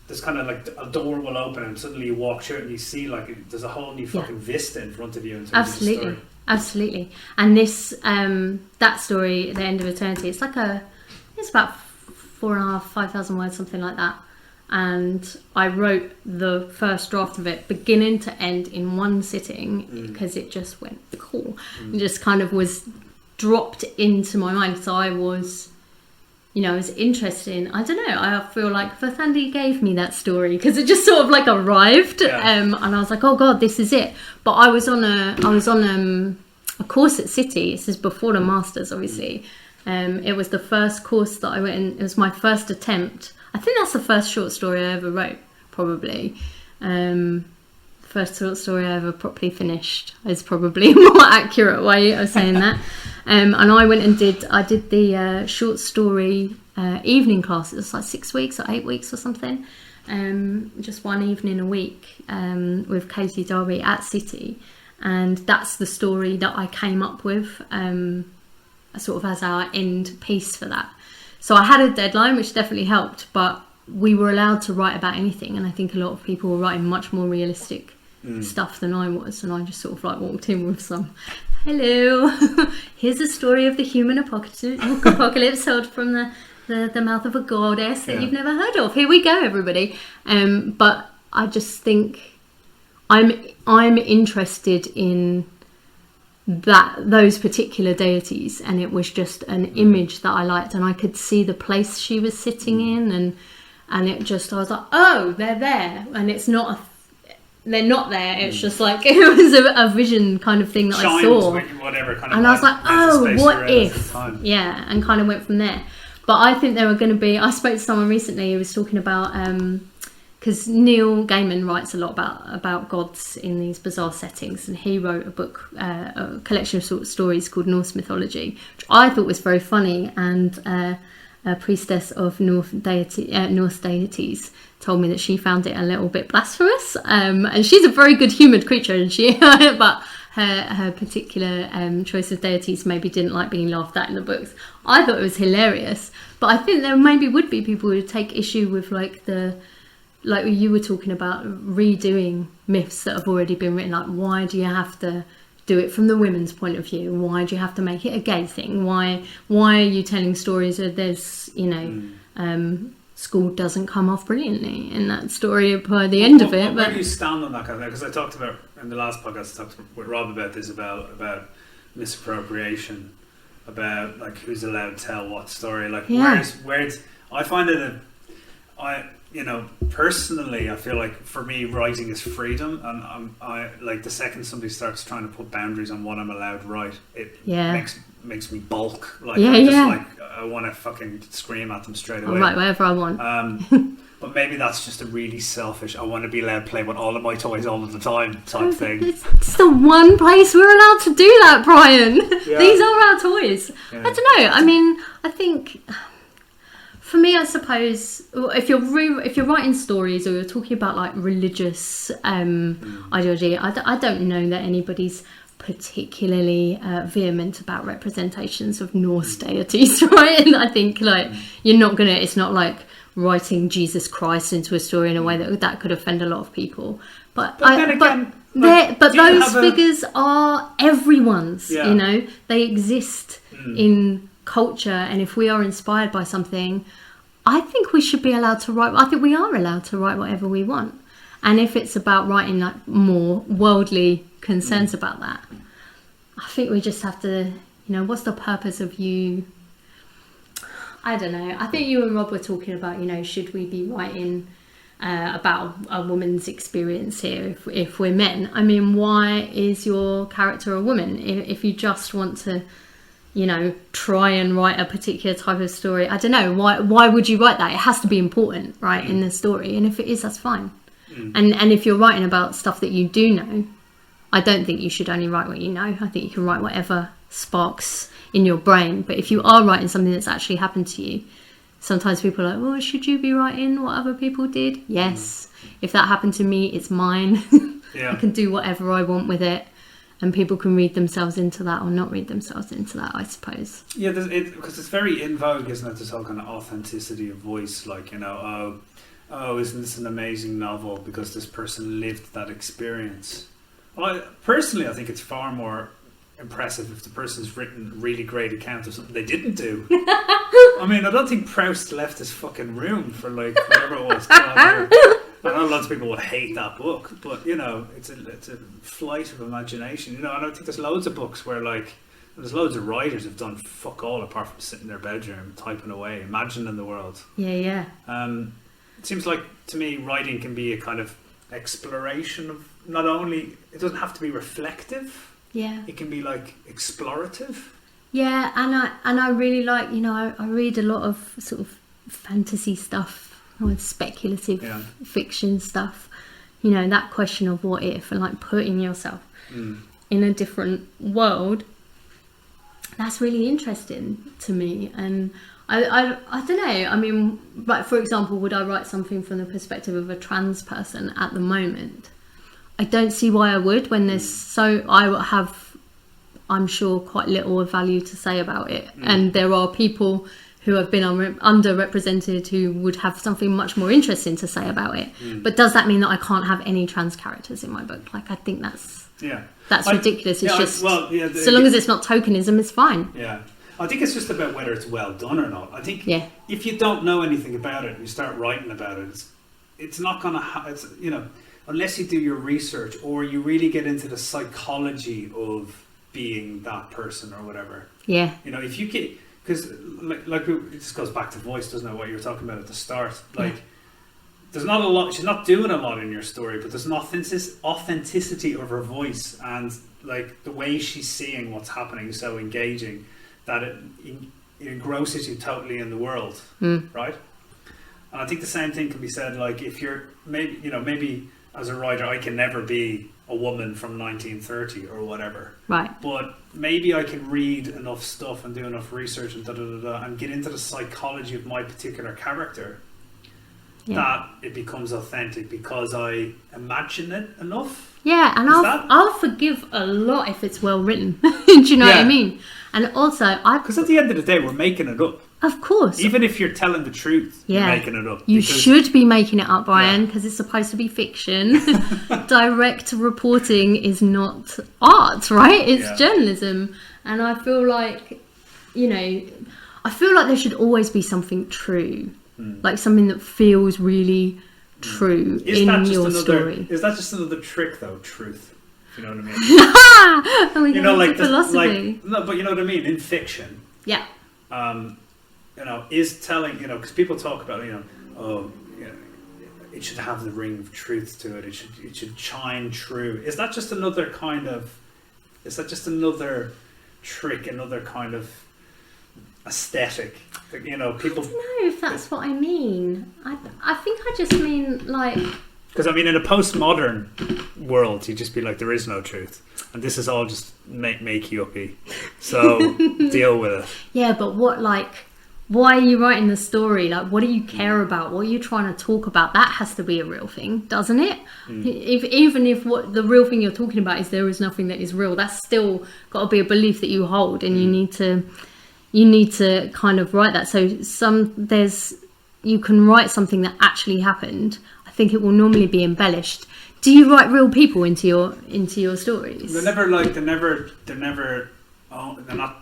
A: there's kind of like a door will open and suddenly you walk through it and you see like there's a whole new fucking vista in front of you in terms of the story?
B: Absolutely. And this that story, The End of Eternity, it's about 4,500 words, something like that. And I wrote the first draft of it beginning to end in one sitting, because it just went cool. It just kind of was dropped into my mind. So I was, it was interesting. I don't know. I feel like Vathandi gave me that story because it just sort of like arrived, and I was like, oh god, this is it. But I was on a course at City. This is before the masters, obviously. It was the first course that I went in. It was my first attempt. I think that's the first short story I ever wrote, probably. First short story I ever properly finished is probably a more accurate way of saying that. And I went and did the short story evening class. It was like 6 weeks or 8 weeks or something. Just one evening a week with Katie Darby at City. and that's the story that I came up with, sort of as our end piece for that. So I had a deadline, which definitely helped, but we were allowed to write about anything, and I think a lot of people were writing much more realistic stuff than I was, and I just sort of like walked in with some, hello, here's a story of the human apocalypse told from the mouth of a goddess that you've never heard of. Here we go, everybody. But I just think I'm interested in those particular deities, and it was just an image that I liked, and I could see the place she was sitting in, and it just, I was like, oh, they're there, and it's not they're not there. It's just like, it was a vision kind of thing that I saw,
A: whatever kind of,
B: and I was like, oh, what if? Yeah, and kind of went from there. But I think there were going to be, I spoke to someone recently who was talking about, because Neil Gaiman writes a lot about gods in these bizarre settings, and he wrote a book, a collection of sort of stories called Norse Mythology, which I thought was very funny, and a priestess of Norse deities told me that she found it a little bit blasphemous, and she's a very good humoured creature, and but her particular choice of deities maybe didn't like being laughed at in the books. I thought it was hilarious, but I think there maybe would be people who would take issue with like you were talking about, redoing myths that have already been written. Like, why do you have to do it from the women's point of view? Why do you have to make it a gay thing? Why are you telling stories where there's, school doesn't come off brilliantly in that story by the end of it?
A: Where do you stand on that kind of thing? Because I talked about, in the last podcast, I talked with Rob about this, about misappropriation, about like who's allowed to tell what story. Like, where's I find it personally, I feel like for me, writing is freedom, and I like the second somebody starts trying to put boundaries on what I'm allowed to write, it makes me balk. Like, I want to fucking scream at them straight away.
B: I'll write whatever I want.
A: But maybe that's just a really selfish, I want to be allowed to play with all of my toys all of the time type thing.
B: It's the one place we're allowed to do that, Brian. Yeah. These are our toys. Yeah. I don't know. I mean, I think, for me, I suppose, if you're writing stories or you're talking about like religious ideology, I don't know that anybody's particularly vehement about representations of Norse deities, right? And I think like it's not like writing Jesus Christ into a story in a way that could offend a lot of people. But those figures are everyone's. Yeah. They exist in culture, and if we are inspired by something, I think we should be allowed to write. I think we are allowed to write whatever we want. And if it's about writing like more worldly concerns about that, I think we just have to, what's the purpose of you? I don't know. I think you and Rob were talking about, should we be writing about a woman's experience here if we're men? I mean, why is your character a woman? If you just want to, try and write a particular type of story, I don't know. Why would you write that? It has to be important, right, in the story. And if it is, that's fine. And if you're writing about stuff that you do know, I don't think you should only write what you know. I think you can write whatever sparks in your brain. But if you are writing something that's actually happened to you, sometimes people are like, well, should you be writing what other people did? Yes. If that happened to me, it's mine. I can do whatever I want with it. And people can read themselves into that or not read themselves into that, I suppose. Yeah,
A: because it's very in vogue, isn't it, this whole kind of authenticity of voice. Like, isn't this an amazing novel because this person lived that experience? Well, personally, I think it's far more impressive if the person's written a really great account of something they didn't do. I mean, I don't think Proust left his fucking room for like whatever it was. I know lots of people would hate that book, but it's a flight of imagination. And I don't think there's loads of books where like there's loads of writers who've done fuck all apart from sitting in their bedroom typing away, imagining the world.
B: Yeah.
A: It seems like to me writing can be a kind of exploration of not only, it doesn't have to be reflective.
B: Yeah.
A: It can be like explorative.
B: Yeah, and I really like, I read a lot of sort of fantasy stuff or speculative fiction stuff. That question of what if and like putting yourself in a different world. That's really interesting to me. And I don't know. I mean, like for example, would I write something from the perspective of a trans person at the moment? I don't see why I would when I have, I'm sure, quite little of value to say about it. And there are people who have been underrepresented who would have something much more interesting to say about it. But does that mean that I can't have any trans characters in my book? Like, I think that's ridiculous. It's just, so long as it's not tokenism, it's fine.
A: Yeah. I think it's just about whether it's well done or not. I think if you don't know anything about it and you start writing about it, it's not going to unless you do your research or you really get into the psychology of being that person or whatever.
B: Yeah.
A: If you get, because like it just goes back to voice, doesn't it? What you were talking about at the start. Like, there's not a lot, she's not doing a lot in your story, but there's an authenticity of her voice, and like the way she's seeing what's happening is so engaging that it engrosses you totally in the world, right? And I think the same thing can be said, like, if you're maybe as a writer, I can never be a woman from 1930 or whatever,
B: right?
A: But maybe I can read enough stuff and do enough research and and get into the psychology of my particular character that it becomes authentic because I imagine it enough.
B: Yeah, and I'll forgive a lot if it's well written. Do you know what I mean? And also, because
A: at the end of the day, we're making it up.
B: Of course.
A: Even if you're telling the truth, you're making it up.
B: You should be making it up, Brian, because it's supposed to be fiction. Direct reporting is not art, right? It's journalism. And I feel like, there should always be something true. Like something that feels really true in your story.
A: Is that just another trick, though? Truth. You know what I mean? Like philosophy. No, but you know what I mean? In fiction.
B: Yeah.
A: Is telling, because people talk about, it should have the ring of truth to it. It should shine true. Is that just another trick, another kind of aesthetic? People.
B: I don't know if that's what I mean. I think I just mean like.
A: Because in a postmodern world, you'd just be like, there is no truth, and this is all just make-uppy. So deal with it.
B: Yeah, but why are you writing the story? Like, what do you care about? What are you trying to talk about? That has to be a real thing, doesn't it? Even if what the real thing you're talking about is there is nothing that is real, that's still got to be a belief that you hold, and you need to kind of write that. So you can write something that actually happened. I think it will normally be embellished. Do you write real people into your stories?
A: They're not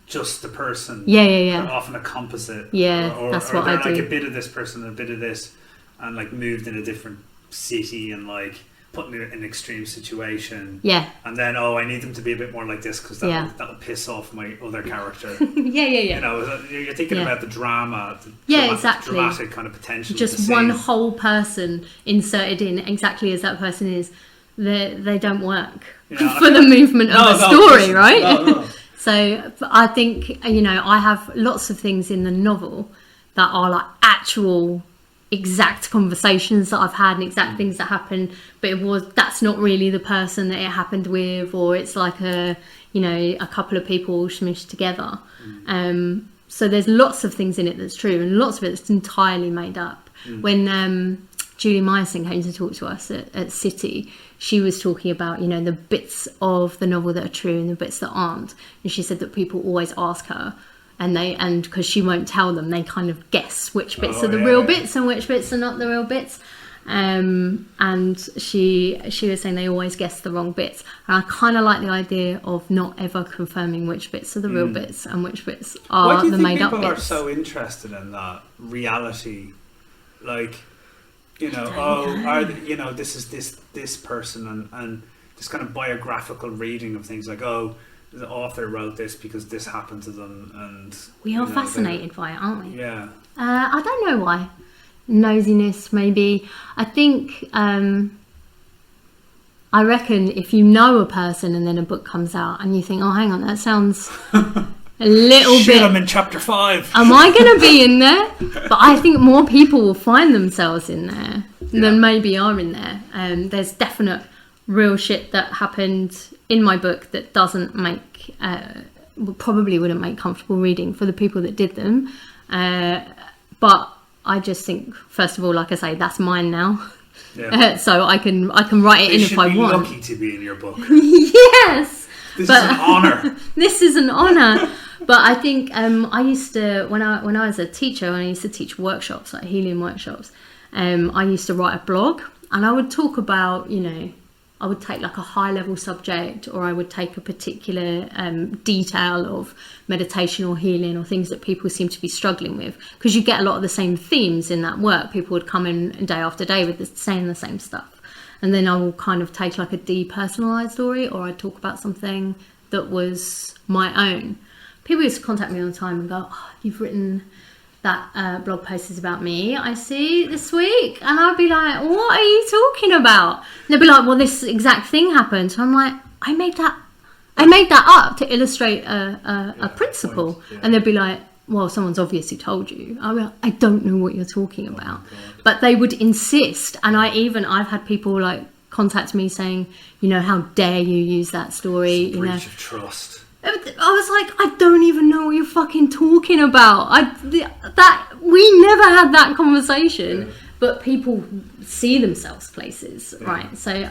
A: just the person.
B: Yeah.
A: They're often a composite.
B: Yeah, that's what I do.
A: Like a bit of this person and a bit of this, and like moved in a different city and like put in an extreme situation.
B: Yeah.
A: And then I need them to be a bit more like this because that'll piss off my other character.
B: Yeah.
A: You're thinking about the drama.
B: Exactly.
A: Dramatic kind of potential.
B: Just one whole person inserted in exactly as that person is. They don't work for the movement of the story, right?
A: No.
B: So I think, I have lots of things in the novel that are like actual exact conversations that I've had and exact things that happened, but that's not really the person that it happened with, or it's like a couple of people all smushed together. So there's lots of things in it that's true, and lots of it that's entirely made up. When Julie Meyerson came to talk to us at City, she was talking about, the bits of the novel that are true and the bits that aren't. And she said that people always ask her, and because she won't tell them, they kind of guess which bits are the real bits and which bits are not the real bits. And she was saying they always guess the wrong bits. And I kind of like the idea of not ever confirming which bits are the real bits and which bits are the made up bits.
A: Why do you think people are so interested in that reality? Like, this is this person, and this kind of biographical reading of things like, the author wrote this because this happened to them, and
B: we are fascinated by it, aren't we?
A: Yeah.
B: I don't know why. Nosiness, maybe. I think I reckon if you know a person and then a book comes out and you think, oh, hang on, that sounds a little bit.
A: I'm in chapter 5.
B: Am I going to be in there? But I think more people will find themselves in there than maybe are in there. There's definite real shit that happened in my book that doesn't make, probably wouldn't make comfortable reading for the people that did them. But I just think, first of all, like I say, that's mine now.
A: Yeah.
B: So I can write it in if I want.
A: You should be lucky to be in your book.
B: Yes.
A: This is an honour.
B: This is an honour. But I think I used to, when I was a teacher, I used to teach workshops, like healing workshops. I used to write a blog, and I would talk about, I would take like a high level subject, or I would take a particular detail of meditation or healing or things that people seem to be struggling with, because you get a lot of the same themes in that work. People would come in day after day with saying the same stuff, and then I will kind of take like a depersonalized story, or I'd talk about something that was my own. People used to contact me all the time and go, "Oh, you've written that blog post is about me, I see, this week." And I'd be like, "What are you talking about?" And they'd be like, "Well, this exact thing happened." So I'm like, I made that up to illustrate a principle.
A: Point, yeah.
B: And they'd be like, "Well, someone's obviously told you." I'd be like, "I don't know what you're talking about." But they would insist. And I've had people like contact me saying, "How dare you use that story?"
A: It's a breach of trust.
B: I was like, I don't even know what you're fucking talking about. We never had that conversation, but people see themselves places, right? So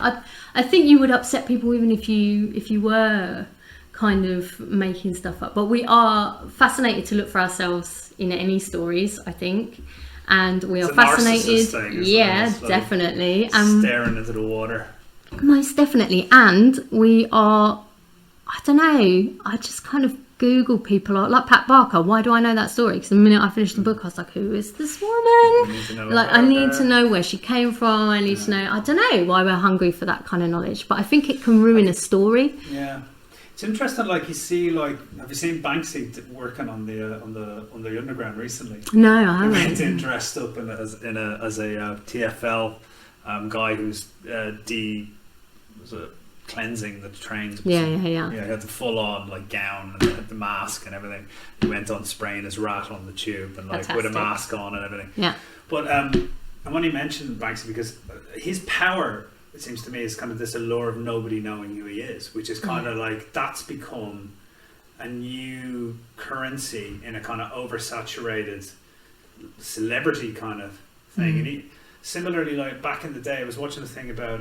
B: I think you would upset people even if you were kind of making stuff up. But we are fascinated to look for ourselves in any stories, I think, and we are fascinated. Definitely.
A: Staring into the water.
B: Most definitely, and we are. I don't know, I just kind of Google people like Pat Barker. Why do I know that story? Because the minute I finished the book, I was like, who is this woman? I need to know where she came from. I need to know, I don't know why we're hungry for that kind of knowledge, but I think it can ruin a story.
A: Yeah. It's interesting, like you see, like, have you seen Banksy working on the underground recently?
B: No, I haven't.
A: He went in dressed up as a TFL guy who's cleansing the trains.
B: Yeah.
A: He had the full on like gown and the mask and everything. He went on spraying his rat on the tube and like with a mask on and everything.
B: Yeah.
A: But and when he mentioned Banksy, because his power, it seems to me, is kind of this allure of nobody knowing who he is, which is kind of like that's become a new currency in a kind of oversaturated celebrity kind of thing. And he similarly, like back in the day, I was watching a thing about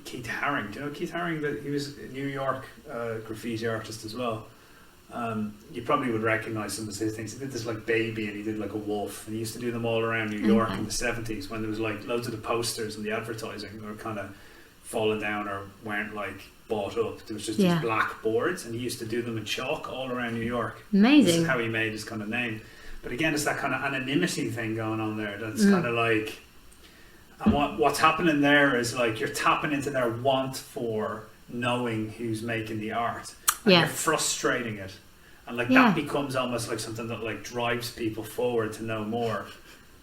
A: Keith Haring. Do you know Keith Haring? That he was a New York graffiti artist as well. You probably would recognise some of his things. He did this like baby, and he did like a wolf, and he used to do them all around New York in the 70s when there was like loads of the posters and the advertising were kind of fallen down or weren't like bought up. There was just these black boards, and he used to do them in chalk all around New York.
B: Amazing.
A: This is how he made his kind of name. But again, it's that kind of anonymity thing going on there. That's kind of like. And what's happening there is like you're tapping into their want for knowing who's making the art, and you're frustrating it, and like that becomes almost like something that like drives people forward to know more.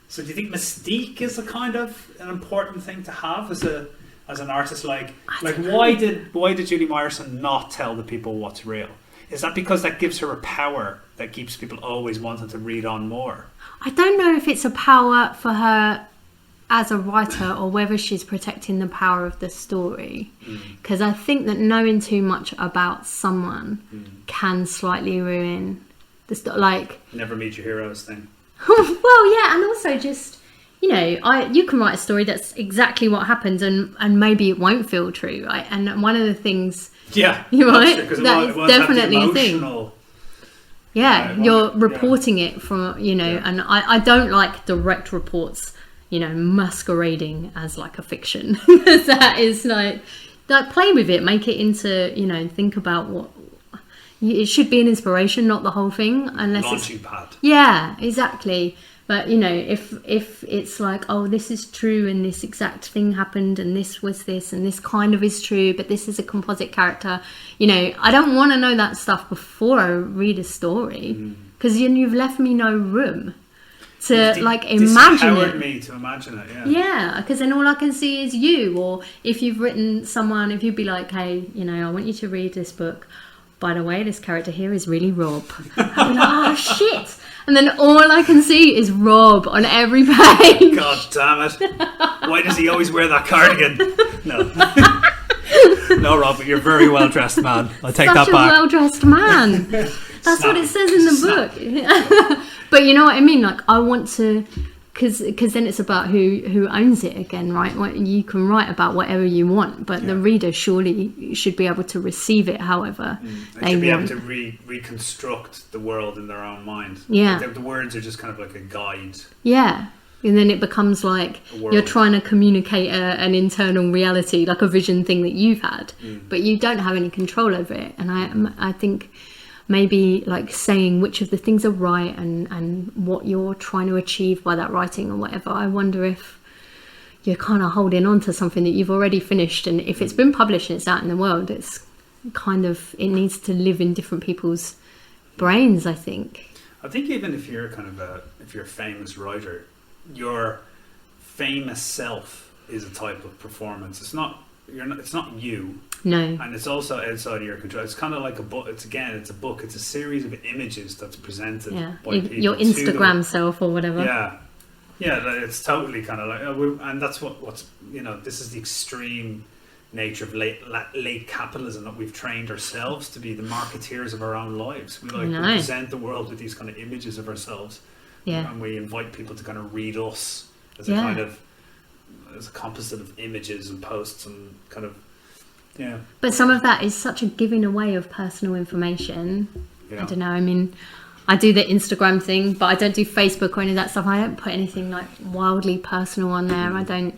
A: So do you think mystique is a kind of an important thing to have as an artist? Like why did Julie Myerson not tell the people what's real? Is that because that gives her a power that keeps people always wanting to read on more?
B: I don't know if it's a power for her as a writer or whether she's protecting the power of the story, because I think that knowing too much about someone can slightly ruin the story. Like
A: never meet your heroes thing.
B: Well, yeah, and also just you can write a story that's exactly what happens, and maybe it won't feel true, right? And one of the things, you're right, that is definitely a thing. Yeah, you're reporting it from and I don't like direct reports. Masquerading as like a fiction. That is like play with it, make it into, think about what it should be, an inspiration, not the whole thing, unless
A: launching pad.
B: Yeah, exactly. But if it's like, oh, this is true and this exact thing happened and this was this and this kind of is true, but this is a composite character, I don't want to know that stuff before I read a story, because you've left me no room to imagine it.
A: Me to imagine it,
B: because then all I can see is you. Or if you've written someone, if you'd be like, hey, I want you to read this book, by the way, this character here is really Rob. I'd be like, oh shit, and then all I can see is Rob on every page.
A: God damn it, why does he always wear that cardigan? No Rob, but you're a very well dressed man. I take that back.
B: Such a well dressed man. That's what it says in the book. But you know what I mean? Like, I want to because then it's about who owns it again, right? You can write about whatever you want, but the reader surely should be able to receive it however
A: they should be able to reconstruct the world in their own mind.
B: Yeah.
A: The words are just kind of like a guide.
B: Yeah. And then it becomes like you're trying to communicate an internal reality, like a vision thing that you've had, but you don't have any control over it. And I think maybe like saying which of the things are right and what you're trying to achieve by that writing or whatever. I wonder if you're kind of holding on to something that you've already finished, and if it's been published and it's out in the world, it's kind of, it needs to live in different people's brains, I think.
A: I think even if you're if you're a famous writer, your famous self is a type of performance. It's not you.
B: No.
A: And it's also outside of your control. It's kind of like a book. It's a book. It's a series of images that's presented by people.
B: Your Instagram self or whatever.
A: Yeah, it's totally kind of like, and that's what's this is the extreme nature of late capitalism, that we've trained ourselves to be the marketeers of our own lives. We present the world with these kind of images of ourselves. Yeah. And we invite people to kind of read us as a kind of as a composite of images and posts and kind of
B: But some of that is such a giving away of personal information. I don't know. I mean, I do the Instagram thing, but I don't do Facebook or any of that stuff. I don't put anything like wildly personal on there. I don't.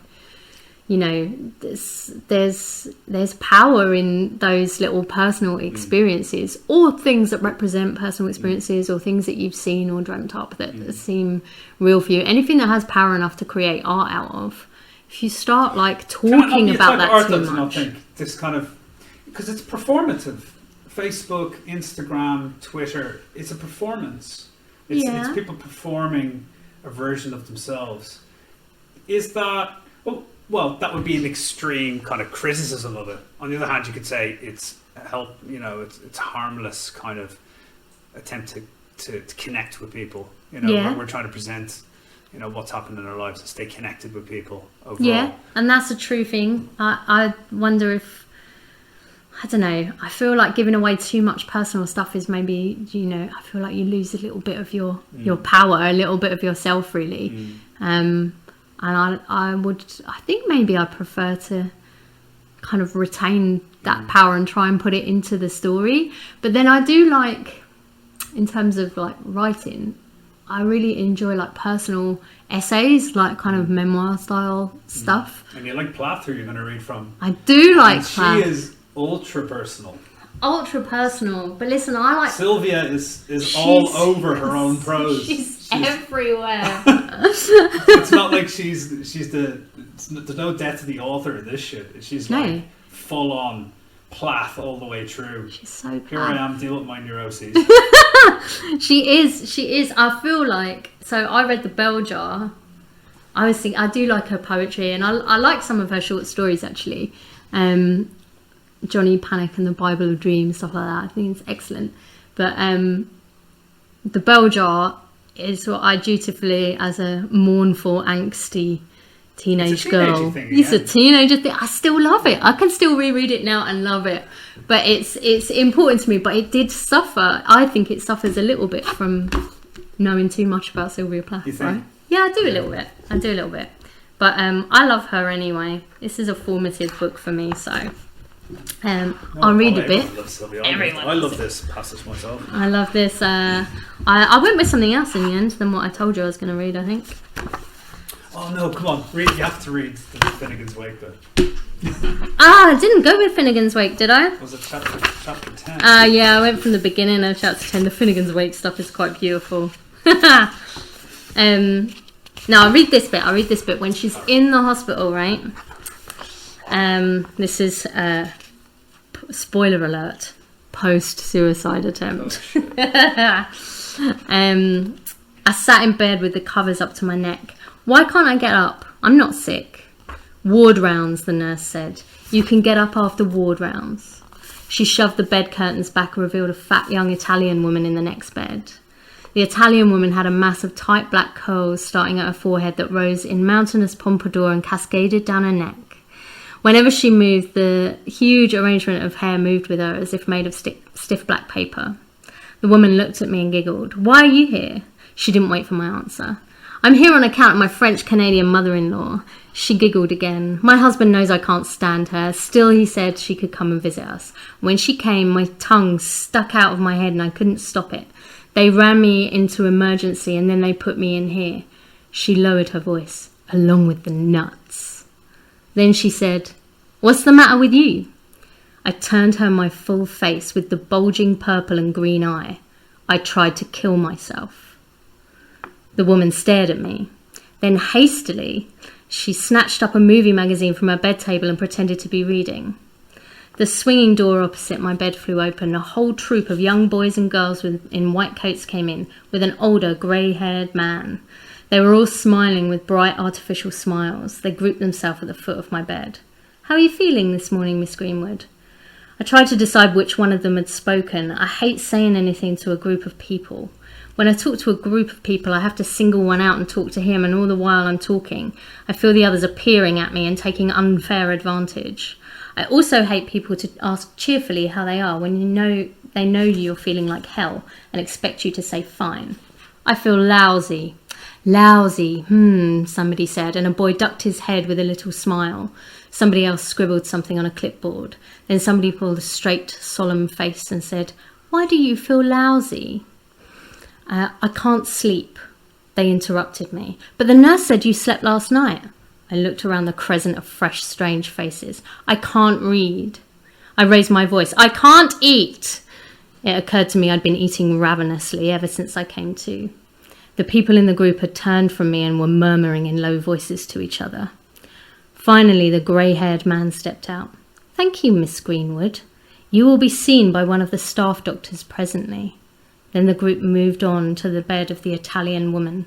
B: There's power in those little personal experiences, or things that represent personal experiences, or things that you've seen or dreamt up that seem real for you. Anything that has power enough to create art out of. If you start like talking about that too much,
A: I think this kind of, because it's performative. Facebook, Instagram, Twitter, it's a performance. It's people performing a version of themselves. Is that well, that would be an extreme kind of criticism of it. On the other hand, you could say it's it's harmless kind of attempt to connect with people. We're trying to present what's happened in our lives and stay connected with people overall.
B: Yeah, and that's a true thing. I wonder if, I don't know, I feel like giving away too much personal stuff is maybe, I feel like you lose a little bit of your power, a little bit of yourself, really. And I think maybe I prefer to kind of retain that power and try and put it into the story. But then I do like, in terms of like writing, I really enjoy like personal essays, like kind of memoir style stuff.
A: And you like Plath, who you're going to read from?
B: I do like Plath.
A: She is ultra personal.
B: Ultra personal. But listen, I like...
A: Sylvia is all over her own prose.
B: She's everywhere.
A: It's not like there's no death to the author of this shit. She's like full on Plath all the way through.
B: She's so Plath.
A: Here I am dealing with my neuroses.
B: She is. I feel like, so I read The Bell Jar. I do like her poetry, and I like some of her short stories actually. Johnny Panic and the Bible of Dreams, stuff like that. I think it's excellent. But The Bell Jar is what I dutifully, as a mournful, angsty teenage girl. It's a teenager thing. I still love it. I can still reread it now and love it. But it's important to me. But it did suffer. I think it suffers a little bit from knowing too much about Sylvia Plath.
A: You think?
B: Right? Yeah, I do a little bit. But I love her anyway. This is a formative book for me, so... I'll read a bit.
A: I love this passage myself.
B: I love this. I went with something else in the end than what I told you I was going to read, I think.
A: Oh no, come on. You have to read the Finnegan's Wake bit.
B: I didn't go with Finnegan's Wake, did I?
A: Was it chapter 10?
B: Yeah, I went from the beginning of chapter 10. The Finnegan's Wake stuff is quite beautiful. Now, I'll read this bit. When she's in the hospital, right? This is... spoiler alert, post-suicide attempt. I sat in bed with the covers up to my neck. Why can't I get up? I'm not sick. Ward rounds, the nurse said. You can get up after ward rounds. She shoved the bed curtains back and revealed a fat young Italian woman in the next bed. The Italian woman had a mass of tight black curls starting at her forehead that rose in mountainous pompadour and cascaded down her neck. Whenever she moved, the huge arrangement of hair moved with her as if made of stiff black paper. The woman looked at me and giggled. Why are you here? She didn't wait for my answer. I'm here on account of my French-Canadian mother-in-law. She giggled again. My husband knows I can't stand her. Still, he said she could come and visit us. When she came, my tongue stuck out of my head and I couldn't stop it. They ran me into emergency and then they put me in here. She lowered her voice, along with the nuts. Then she said, "What's the matter with you?" I turned her my full face with the bulging purple and green eye. I tried to kill myself. The woman stared at me. Then hastily, she snatched up a movie magazine from her bed table and pretended to be reading. The swinging door opposite my bed flew open. A whole troop of young boys and girls in white coats came in, with an older, grey-haired man. They were all smiling with bright, artificial smiles. They grouped themselves at the foot of my bed. "How are you feeling this morning, Miss Greenwood?" I tried to decide which one of them had spoken. I hate saying anything to a group of people. When I talk to a group of people, I have to single one out and talk to him, and all the while I'm talking, I feel the others are peering at me and taking unfair advantage. I also hate people to ask cheerfully how they are when they know you're feeling like hell and expect you to say fine. I feel lousy. Lousy, somebody said, and a boy ducked his head with a little smile. Somebody else scribbled something on a clipboard. Then somebody pulled a straight, solemn face and said, "Why do you feel lousy?" "I can't sleep," they interrupted me. "But the nurse said you slept last night." I looked around the crescent of fresh, strange faces. "I can't read." I raised my voice. "I can't eat." It occurred to me I'd been eating ravenously ever since I came to. The people in the group had turned from me and were murmuring in low voices to each other. Finally, the grey-haired man stepped out. "Thank you, Miss Greenwood. You will be seen by one of the staff doctors presently." Then the group moved on to the bed of the Italian woman.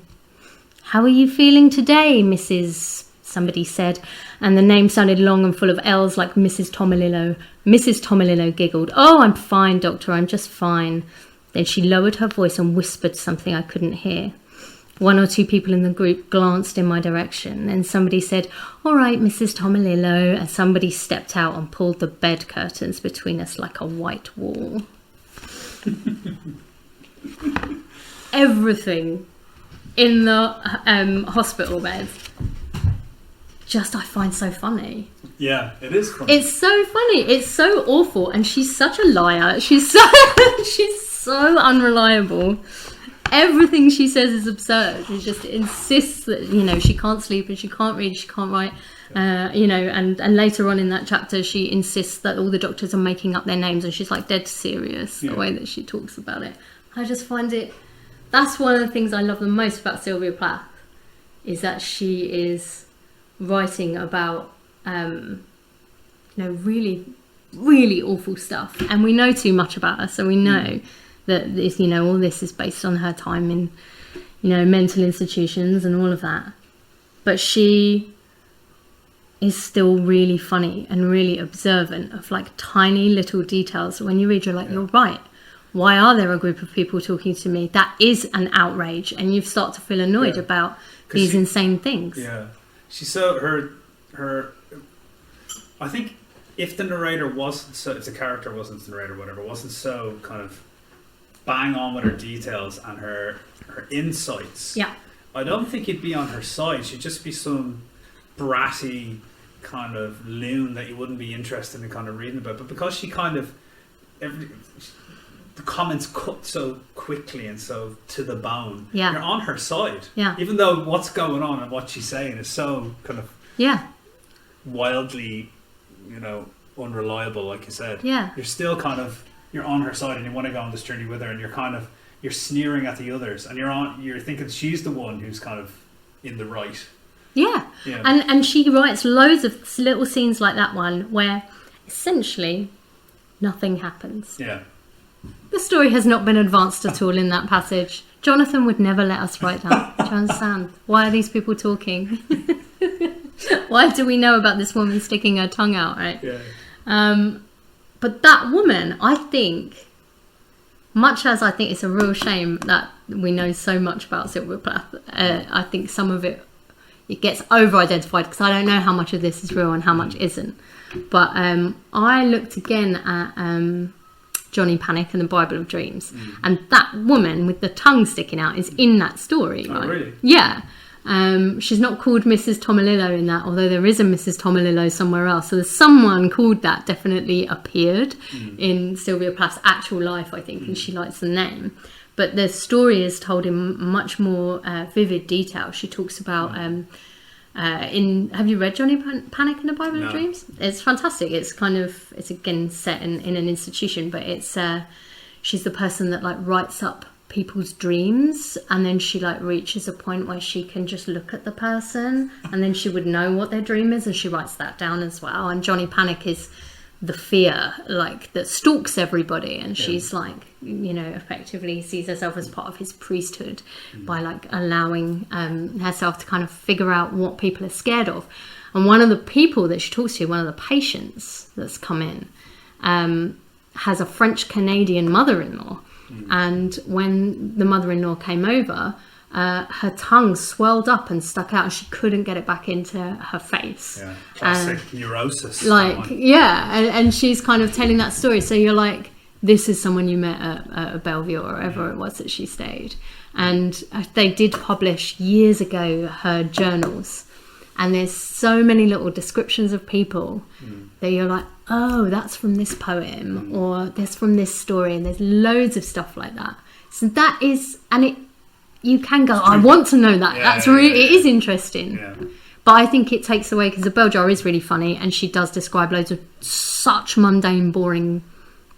B: "How are you feeling today, Mrs. somebody said, and the name sounded long and full of L's like Mrs. Tomilillo. Mrs. Tomilillo giggled. "Oh, I'm fine, doctor, I'm just fine." Then she lowered her voice and whispered something I couldn't hear. One or two people in the group glanced in my direction, and somebody said, "All right, Mrs. Tomilillo," and somebody stepped out and pulled the bed curtains between us like a white wall. Everything in the hospital bed I find so funny.
A: Yeah, it is funny.
B: It's so funny. It's so awful, and she's such a liar. She's so unreliable. Everything she says is absurd. She just insists that, she can't sleep and she can't read, she can't write. And later on in that chapter, she insists that all the doctors are making up their names, and she's like dead serious the way that she talks about it. I just find that's one of the things I love the most about Sylvia Plath, is that she is writing about, really, really awful stuff. And we know too much about her, so we know that this, all this is based on her time in, mental institutions and all of that. But she is still really funny and really observant of like tiny little details. When you read, you're like, you're right. Why are there a group of people talking to me? That is an outrage, and you start to feel annoyed about these insane things.
A: Yeah, she's so her. I think if the narrator wasn't so, if the character wasn't the narrator, whatever, wasn't so kind of bang on with her details and her insights.
B: Yeah,
A: I don't think you'd be on her side. She'd just be some bratty kind of loon that you wouldn't be interested in kind of reading about. But because she kind of the comments cut so quickly and so to the bone, you're on her side. Yeah. Even though what's going on and what she's saying is so kind of wildly, unreliable, like you said. Yeah. You're still kind of you're on her side and you want to go on this journey with her, and you're sneering at the others, and you're thinking she's the one who's kind of in the right. Yeah. And she writes loads of little scenes like that one where essentially nothing happens. Yeah. The story has not been advanced at all in that passage. Jonathan would never let us write that. Do you understand? Why are these people talking? Why do we know about this woman sticking her tongue out, right? Yeah. But that woman, I think, much as I think it's a real shame that we know so much about Sylvia Plath, I think some of it gets over-identified, because I don't know how much of this is real and how much isn't. But I looked again at Johnny Panic and the Bible of Dreams, and that woman with the tongue sticking out is in that story. Oh,
B: right?
A: Really?
B: Yeah. She's not called Mrs. Tomalillo in that, although there is a Mrs. Tomalillo somewhere else. So there's someone called that definitely appeared in Sylvia Plath's actual life, I think, and she likes the name. But the story is told in much more vivid detail. She talks about... have you read Johnny Panic in the Bible of Dreams? It's fantastic. It's again set in an institution, but it's she's the person that like writes up people's dreams, and then she like reaches a point where she can just look at the person and then she would know what their dream is, and she writes that down as well. And Johnny Panic is the fear like that stalks everybody, and she's like, you know, effectively sees herself as part of his priesthood by like allowing herself to kind of figure out what people are scared of. And one of the people that she talks to, one of the patients that's come in, has a French Canadian mother-in-law, and when the mother-in-law came over, her tongue swelled up and stuck out, and she couldn't get it back into her face.
A: Yeah, classic neurosis.
B: Like, and she's kind of telling that story. So you're like, this is someone you met at Bellevue or wherever it was that she stayed. And they did publish years ago her journals. And there's so many little descriptions of people that you're like, oh, that's from this poem, or that's from this story. And there's loads of stuff like that. So that is, and you can go, I want to know that. It is interesting. Yeah. But I think it takes away, because the bell jar is really funny, and she does describe loads of such mundane, boring,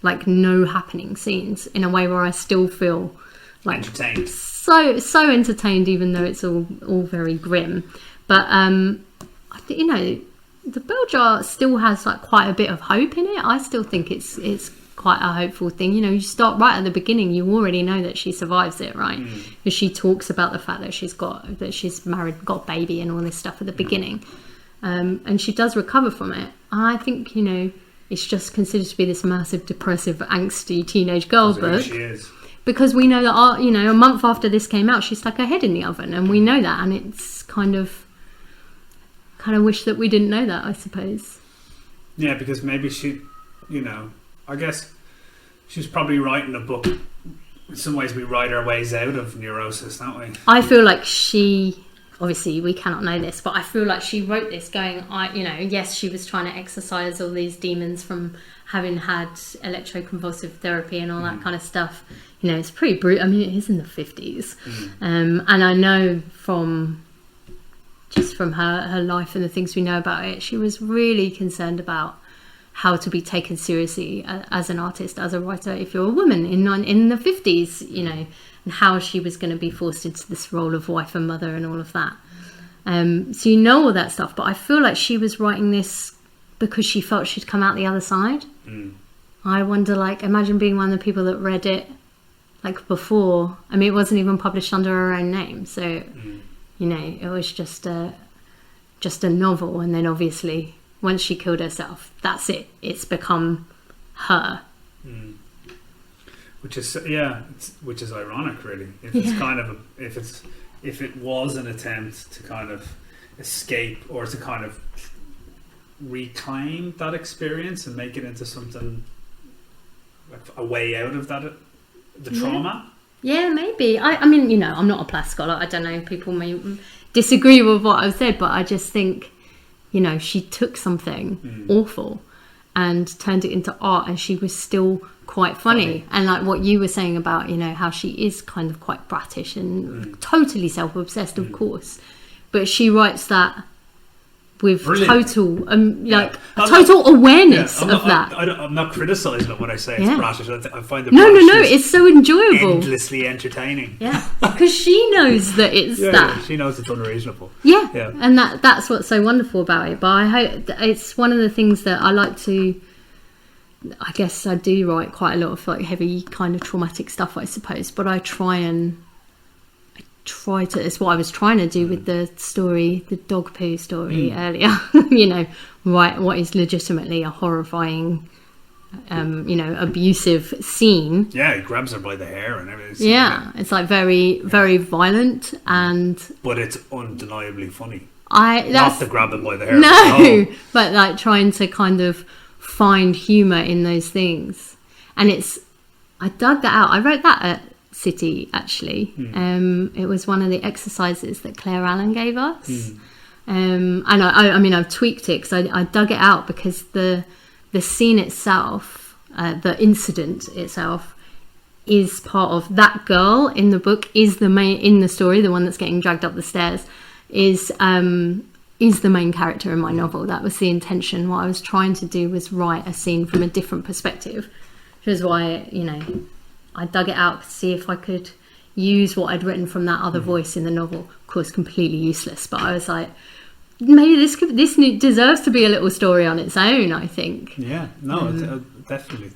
B: like no happening scenes in a way where I still feel like
A: entertained.
B: So entertained, even though it's all very grim. But I think, you know, the bell jar still has like quite a bit of hope in it. I still think it's quite a hopeful thing. You know, you start right at the beginning, you already know that she survives it, right? Because she talks about the fact that she's married, got a baby and all this stuff at the beginning, and she does recover from it. I think, you know, it's just considered to be this massive depressive angsty teenage girl book,
A: she is.
B: Because we know that, you know, a month after this came out, she stuck her head in the oven, and we know that, and it's kind of wish that we didn't know that, I suppose.
A: Yeah, because maybe she, you know, I guess she's probably writing a book. In some ways, we write our ways out of neurosis, don't we?
B: I feel like she, obviously we cannot know this, but I feel like she wrote this going, yes, she was trying to exorcise all these demons from having had electroconvulsive therapy and all that kind of stuff. You know, it's pretty brutal. I mean, it is in the 50s. And I know from her life and the things we know about it, she was really concerned about how to be taken seriously as an artist, as a writer, if you're a woman in the 50s, you know, and how she was going to be forced into this role of wife and mother and all of that. So you know all that stuff, but I feel like she was writing this because she felt she'd come out the other side. I wonder, like, imagine being one of the people that read it, like, before. I mean, it wasn't even published under her own name, so... You know, it was just a novel, and then obviously once she killed herself, that's it. It's become her.
A: Which is ironic, really. If it's kind of if it was an attempt to kind of escape or to kind of reclaim that experience and make it into something like a way out of that, the trauma.
B: Yeah, maybe. I mean, you know, I'm not a Plath scholar. I don't know. People may disagree with what I've said, but I just think, you know, she took something awful and turned it into art, and she was still quite funny. And like what you were saying about, you know, how she is kind of quite brattish and totally self-obsessed, of course. But she writes that with total total awareness of that.
A: I'm not criticising it when I say it's bratish. I find it
B: no, it's so enjoyable,
A: endlessly entertaining.
B: Yeah, because she knows that it's that.
A: She knows it's unreasonable.
B: Yeah. And that's what's so wonderful about it. But I hope it's one of the things that I like to. I guess I do write quite a lot of like heavy kind of traumatic stuff, I suppose. But I try to. It's what I was trying to do with the story, the dog poo story earlier. You know, right? What is legitimately a horrifying, you know, abusive scene.
A: Yeah, he grabs her by the hair and everything.
B: Yeah, it's like very, very violent, but
A: it's undeniably funny.
B: Not
A: the grabbing by the hair.
B: No, but like trying to kind of find humour in those things, and I dug that out. I wrote that at city, actually. It was one of the exercises that Claire Allen gave us. And I mean, I've tweaked it because I dug it out because the scene itself, the incident itself, is part of that girl in the book, is the main, in the story, the one that's getting dragged up the stairs, is the main character in my novel. That was the intention. What I was trying to do was write a scene from a different perspective, which is why, you know, I dug it out to see if I could use what I'd written from that other voice in the novel. Of course, completely useless, but I was like, maybe this deserves to be a little story on its own, I think.
A: Yeah, no, definitely.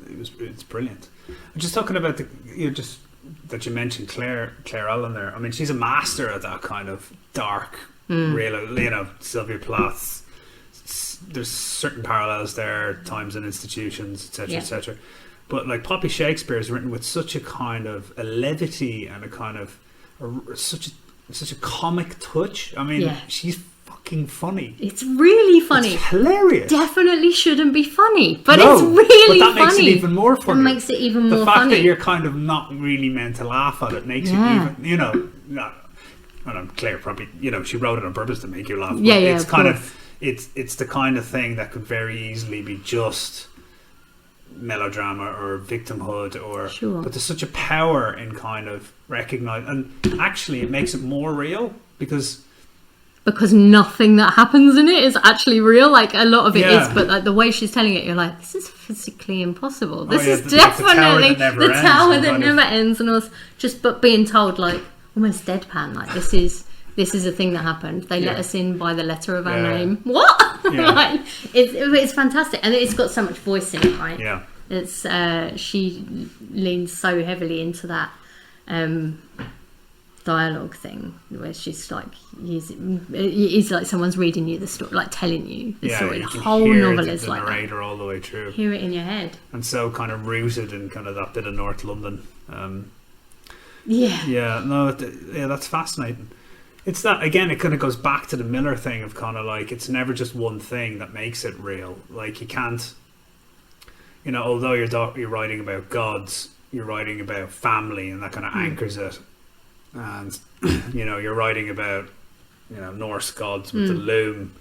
A: It's brilliant. I'm just talking about that you mentioned Claire Allen there. I mean, she's a master at that kind of dark, real, you know, Sylvia Plath. There's certain parallels there, times and institutions, etc., etc. But like Poppy Shakespeare is written with such a kind of a levity and a kind of such a comic touch. I mean, she's fucking funny.
B: It's really funny.
A: It's hilarious.
B: Definitely shouldn't be funny, but it's really
A: but that
B: funny.
A: makes it even more funny.
B: It makes it even more funny.
A: The fact that you're kind of not really meant to laugh at it makes it even, you know, I don't know, Claire probably, you know, she wrote it on purpose to make you laugh.
B: Yeah,
A: it's kind of, it's the kind of thing that could very easily be just melodrama or victimhood, or but there's such a power in kind of recognize, and actually it makes it more real because nothing that happens in it is actually real. Like a lot of it is, but like the way she's telling it, you're like, this is physically impossible. This is definitely the tower that never ends, and also but being told like almost deadpan, like this is a thing that happened. They let us in by the letter of our name. What? Like, it's fantastic, and it's got so much voice in it, right? Yeah. It's she leans so heavily into that dialogue thing where she's like it's like someone's reading you the story, like telling you the story. The whole novel is like narrator
B: that.
A: All the way through.
B: Hear it in your head.
A: And so kind of rooted in kind of that bit of North London. That's fascinating. It's that, again, it kind of goes back to the Miller thing of kind of like, it's never just one thing that makes it real. Like, you can't, you know, although you're writing about gods, you're writing about family, and that kind of anchors it. And, you know, you're writing about, you know, Norse gods with the loom,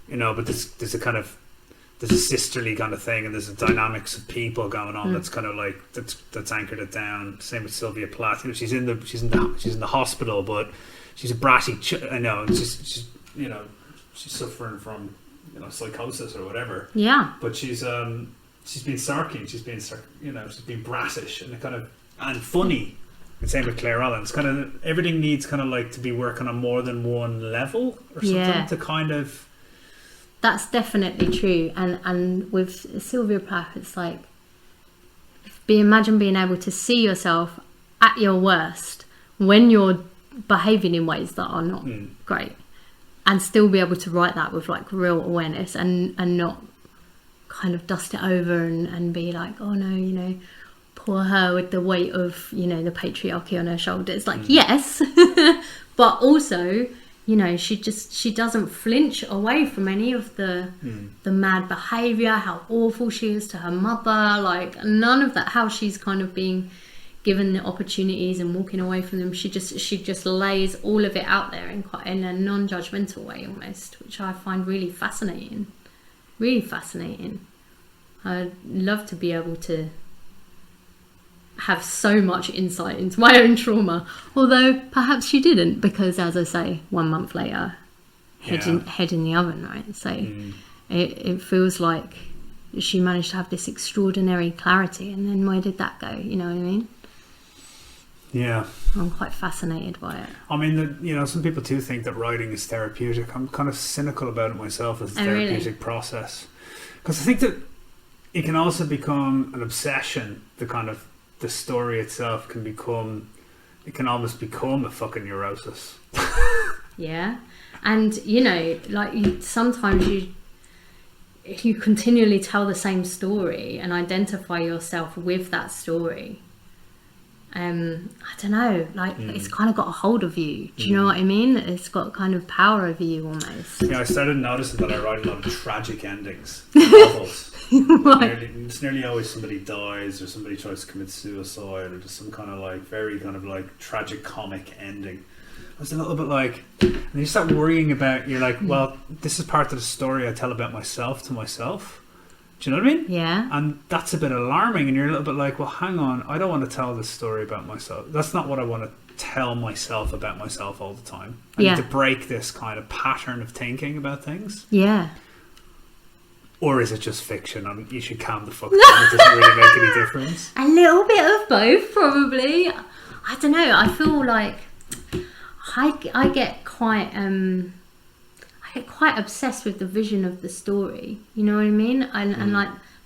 A: you know, but there's a sisterly kind of thing, and there's a dynamics of people going on that's kind of like, that's anchored it down. Same with Sylvia Plath. You know, she's in the hospital, but she's a bratty, I know, she's you know, she's suffering from, you know, psychosis or whatever. Yeah. But she's been sarky, she's been bratish and funny. And same with Claire Allen. It's kind of, everything needs kind of like to be working on more than one level or something to kind of.
B: That's definitely true. And with Sylvia Plath, it's like, imagine being able to see yourself at your worst when you're behaving in ways that are not great, and still be able to write that with like real awareness and not kind of dust it over and be like, oh no, you know, poor her with the weight of, you know, the patriarchy on her shoulders. Like, yes, but also, you know, she doesn't flinch away from any of the mad behaviour, how awful she is to her mother, like none of that, how she's kind of being given the opportunities and walking away from them. She just lays all of it out there in a non-judgmental way almost, which I find really fascinating. I'd love to be able to have so much insight into my own trauma, although perhaps she didn't, because as I say, 1 month later, head in the oven, right? So it feels like she managed to have this extraordinary clarity, and then where did that go? You know what I mean? Yeah, I'm quite fascinated by it.
A: I mean, you know, some people too think that writing is therapeutic. I'm kind of cynical about it myself as a therapeutic process, because I think that it can also become an obsession. The story itself can almost become a fucking neurosis.
B: Yeah, and you know, like sometimes you continually tell the same story and identify yourself with that story. I don't know, like it's kind of got a hold of you. Do you know what I mean? It's got kind of power over you almost.
A: Yeah, I started noticing that I write a lot of tragic endings in novels.
B: Right.
A: It's nearly always somebody dies or somebody tries to commit suicide or just some kind of like very kind of like tragic comic ending. I was a little bit like, and you start worrying about, you're like, well, this is part of the story I tell about myself to myself. Do you know what I mean?
B: Yeah.
A: And that's a bit alarming, and you're a little bit like, well, hang on, I don't want to tell this story about myself. That's not what I want to tell myself about myself all the time. I need to break this kind of pattern of thinking about things.
B: Yeah.
A: Or is it just fiction and you should calm the fuck down? It doesn't really make any difference.
B: A little bit of both, probably. I don't know. I feel like I get quite obsessed with the vision of the story. You know what I mean? And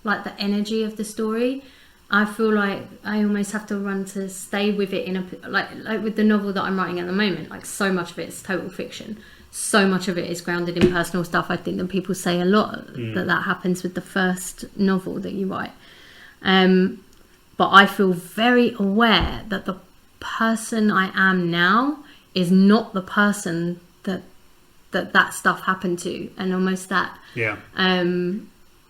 B: like the energy of the story. I feel like I almost have to run to stay with it in a like with the novel that I'm writing at the moment. Like, so much of it is total fiction. So much of it is grounded in personal stuff. I think that people say a lot that happens with the first novel that you write. But I feel very aware that the person I am now is not the person that stuff happened to, and almost that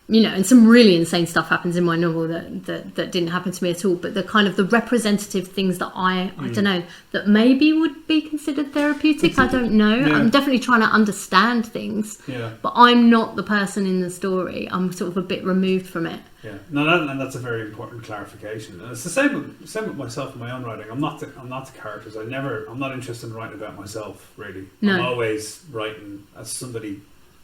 B: and some really insane stuff happens in my novel that didn't happen to me at all, but the kind of the representative things that I don't know, that maybe would be considered therapeutic, I don't know. I'm definitely trying to understand things, but I'm not the person in the story. I'm sort of a bit removed from it.
A: And that's a very important clarification. And it's the same with myself in my own writing. I'm not the characters. I'm not interested in writing about myself, really. No. I'm always writing as somebody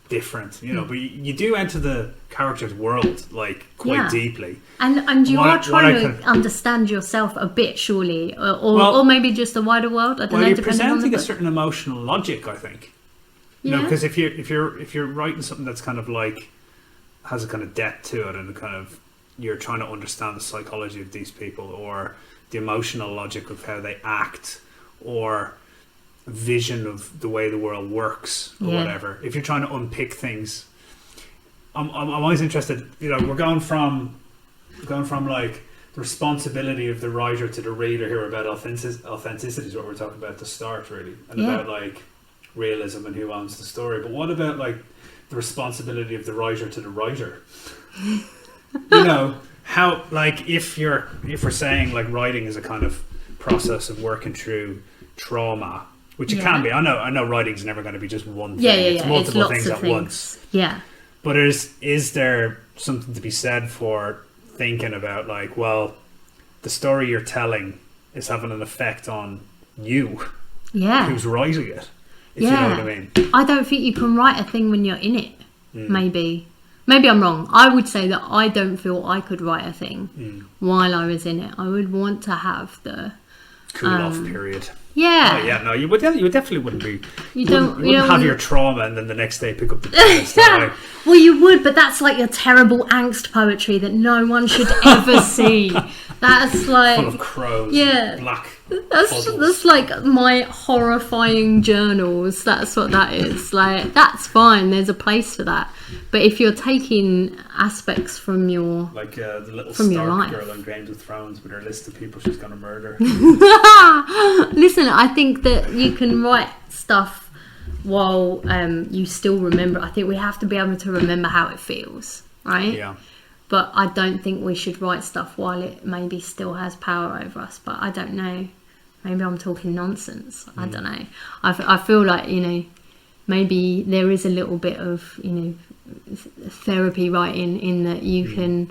A: different, but you do enter the character's world like quite deeply,
B: and you are trying to understand yourself a bit, surely, or maybe just the wider world. I don't know.
A: You're presenting a certain emotional logic, I think. Because if you're writing something that's kind of like has a kind of depth to it, and kind of you're trying to understand the psychology of these people, or the emotional logic of how they act, or vision of the way the world works, or whatever. If you're trying to unpick things, I'm always interested. We're going from like the responsibility of the writer to the reader here about authenticity is what we're talking about at the start, really, and about like realism and who owns the story. But what about like the responsibility of the writer to the writer? How, like, if we're saying like writing is a kind of process of working through trauma, which it can be. I know writing's never going to be just one thing. It's multiple things at once. Yeah. But is there something to be said for thinking about, like, well, the story you're telling is having an effect on you, who's writing it, if you know what I mean.
B: I don't think you can write a thing when you're in it. Maybe I'm wrong. I would say that I don't feel I could write a thing while I was in it. I would want to have the
A: cool off period.
B: No,
A: you definitely wouldn't be. You wouldn't have your trauma and then the next day pick up the pen.
B: Well, you would, but that's like your terrible angst poetry that no one should ever see. That's like
A: full of crows. Black.
B: That's like my horrifying journals. That's what that is. Like, that's fine. There's a place for that. But if you're taking aspects from your
A: the little Stark girl on Game of Thrones with her list of people she's going to murder.
B: Listen, I think that you can write stuff while you still remember. I think we have to be able to remember how it feels, right? Yeah. But I don't think we should write stuff while it maybe still has power over us. But I don't know. Maybe I'm talking nonsense. I don't know. I feel like, maybe there is a little bit of, therapy writing in that you can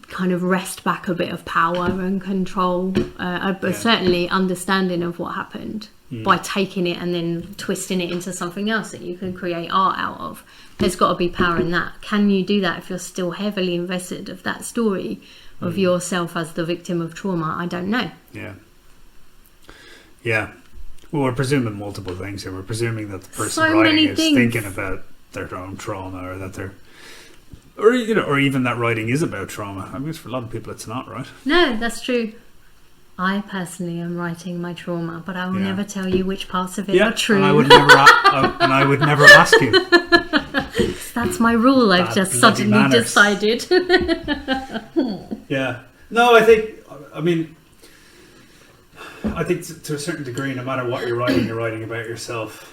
B: kind of wrest back a bit of power and control, but certainly understanding of what happened by taking it and then twisting it into something else that you can create art out of. There's got to be power in that. Can you do that if you're still heavily invested of that story of yourself as the victim of trauma? I don't know.
A: Yeah. Well, we're presuming multiple things here. We're presuming that the person writing is thinking about their own trauma, or that they're, or even that writing is about trauma. I mean, for a lot of people, it's not, right?
B: No, that's true. I personally am writing my trauma, but I will never tell you which parts of it are true.
A: And I would never ask you.
B: That's my rule. I've just suddenly decided.
A: No, I think to a certain degree, no matter what you're writing about yourself.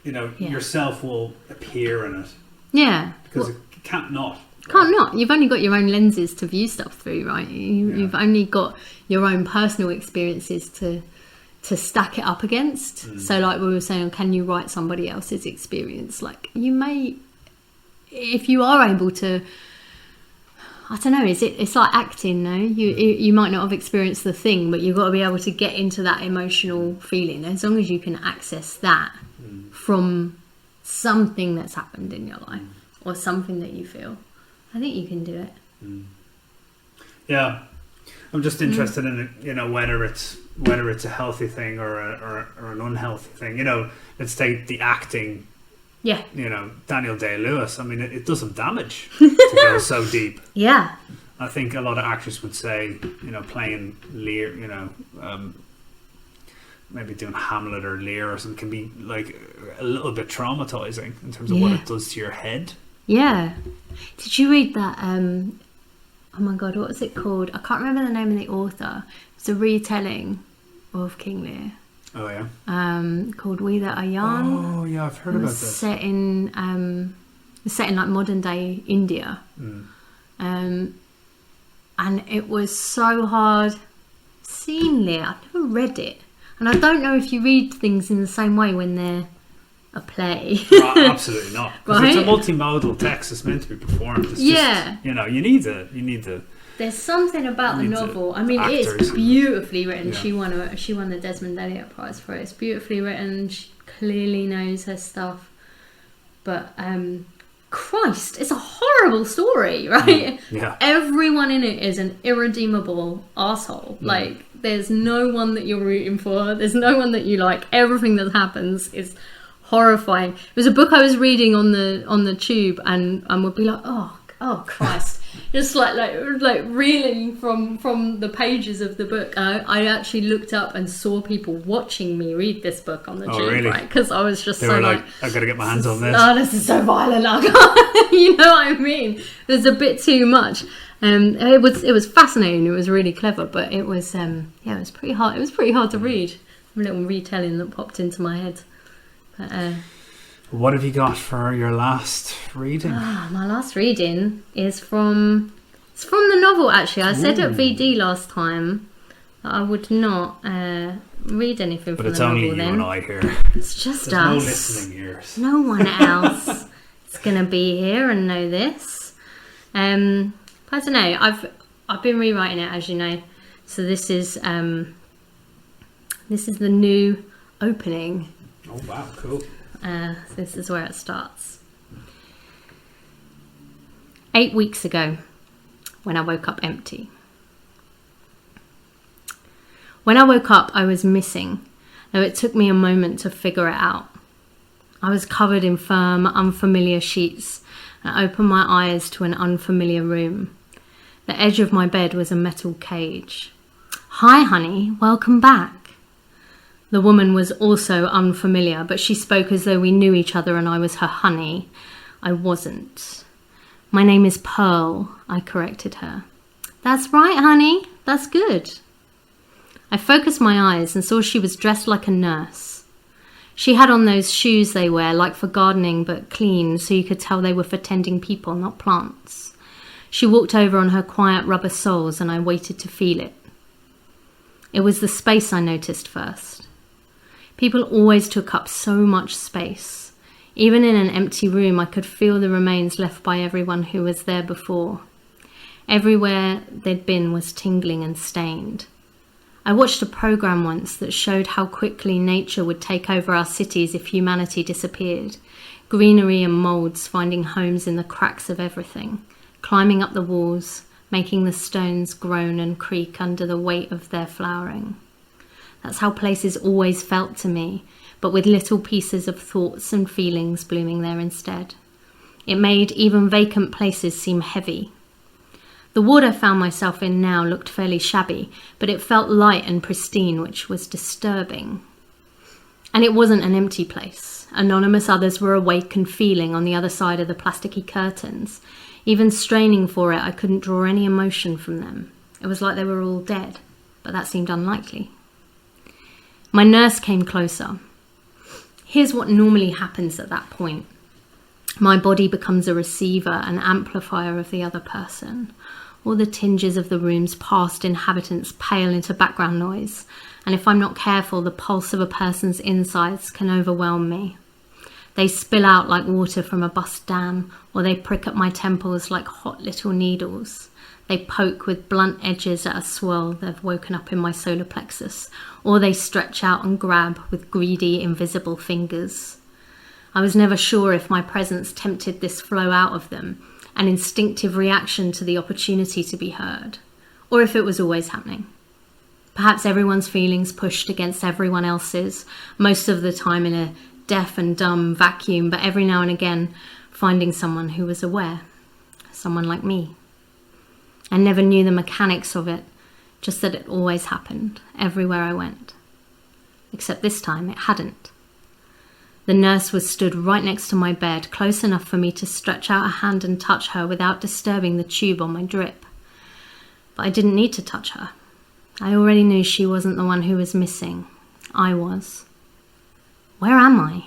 A: Yourself will appear in it.
B: Yeah.
A: Because it can't not.
B: Can't not. You've only got your own lenses to view stuff through, right? You've only got your own personal experiences to stack it up against. So like we were saying, can you write somebody else's experience? Like you may, if you are able to, I don't know, it's like acting, no? You might not have experienced the thing, but you've got to be able to get into that emotional feeling. As long as you can access that from something that's happened in your life or something that you feel, I think you can do it.
A: Yeah, I'm just interested in, you know, whether it's a healthy thing or an unhealthy thing. You know, let's take the acting.
B: Yeah.
A: You know, Daniel Day-Lewis. I mean, it does some damage to go so deep.
B: Yeah.
A: I think a lot of actors would say, you know, playing Lear, you know, maybe doing Hamlet or Lear or something can be like a little bit traumatizing in terms of what it does to your head. Yeah.
B: Did you read that? Oh my God, what was it called? I can't remember the name of the author. It's a retelling of King Lear.
A: Oh yeah.
B: Called We That Are Young.
A: Oh yeah, I've heard about this.
B: Set in like modern day India. And it was so hard seeing Lear. I've never read it, and I don't know if you read things in the same way when they're a play.
A: Absolutely not. Because
B: right?
A: It's a multimodal text. It's meant to be performed. It's just, you know, you need to.
B: There's something about the novel. I mean, it's beautifully written. Yeah. She won the Desmond Elliott Prize for it. It's beautifully written. She clearly knows her stuff. But Christ, it's a horrible story, right?
A: Yeah.
B: Everyone in it is an irredeemable asshole. Like, there's no one that you're rooting for. There's no one that you like. Everything that happens is horrifying. It was a book I was reading on the tube, and would be like, oh Christ. Just like reeling from the pages of the book. I actually looked up and saw people watching me read this book on the tube,
A: really?
B: right? Because I was just
A: they were like, I gotta get my hands on this.
B: Oh, this is so violent. I can't, you know what I mean? There's a bit too much. It was fascinating. It was really clever, but it was it was pretty hard. It was pretty hard to read. A little retelling that popped into my head. But,
A: what have you got for your last reading?
B: My last reading is from the novel, actually. I said at VD last time that I would not read anything from the novel. But
A: it's only you and I here.
B: It's just
A: There's
B: us.
A: no listening ears.
B: No one else is going to be here and know this. I don't know. I've been rewriting it, as you know. So this is the new opening.
A: Oh wow, cool.
B: This is where it starts. 8 weeks ago, when I woke up empty. When I woke up, I was missing, though it took me a moment to figure it out. I was covered in firm, unfamiliar sheets, and I opened my eyes to an unfamiliar room. The edge of my bed was a metal cage. "Hi, honey, welcome back." The woman was also unfamiliar, but she spoke as though we knew each other and I was her honey. I wasn't. "My name is Pearl," I corrected her. "That's right, honey. That's good." I focused my eyes and saw she was dressed like a nurse. She had on those shoes they wear, like for gardening, but clean, so you could tell they were for tending people, not plants. She walked over on her quiet rubber soles and I waited to feel it. It was the space I noticed first. People always took up so much space. Even in an empty room, I could feel the remains left by everyone who was there before. Everywhere they'd been was tingling and stained. I watched a program once that showed how quickly nature would take over our cities if humanity disappeared. Greenery and moulds finding homes in the cracks of everything, climbing up the walls, making the stones groan and creak under the weight of their flowering. That's how places always felt to me, but with little pieces of thoughts and feelings blooming there instead. It made even vacant places seem heavy. The ward I found myself in now looked fairly shabby, but it felt light and pristine, which was disturbing. And it wasn't an empty place. Anonymous others were awake and feeling on the other side of the plasticky curtains. Even straining for it, I couldn't draw any emotion from them. It was like they were all dead, but that seemed unlikely. My nurse came closer. Here's what normally happens at that point. My body becomes a receiver, an amplifier of the other person. All the tinges of the room's past inhabitants pale into background noise, and if I'm not careful, the pulse of a person's insides can overwhelm me. They spill out like water from a bust dam, or they prick at my temples like hot little needles. They poke with blunt edges at a swirl they've woken up in my solar plexus, or they stretch out and grab with greedy, invisible fingers. I was never sure if my presence tempted this flow out of them, an instinctive reaction to the opportunity to be heard, or if it was always happening. Perhaps everyone's feelings pushed against everyone else's, most of the time in a deaf and dumb vacuum, but every now and again finding someone who was aware, someone like me. I never knew the mechanics of it, just that it always happened, everywhere I went. Except this time it hadn't. The nurse was stood right next to my bed, close enough for me to stretch out a hand and touch her without disturbing the tube on my drip. But I didn't need to touch her. I already knew she wasn't the one who was missing. I was. Where am I?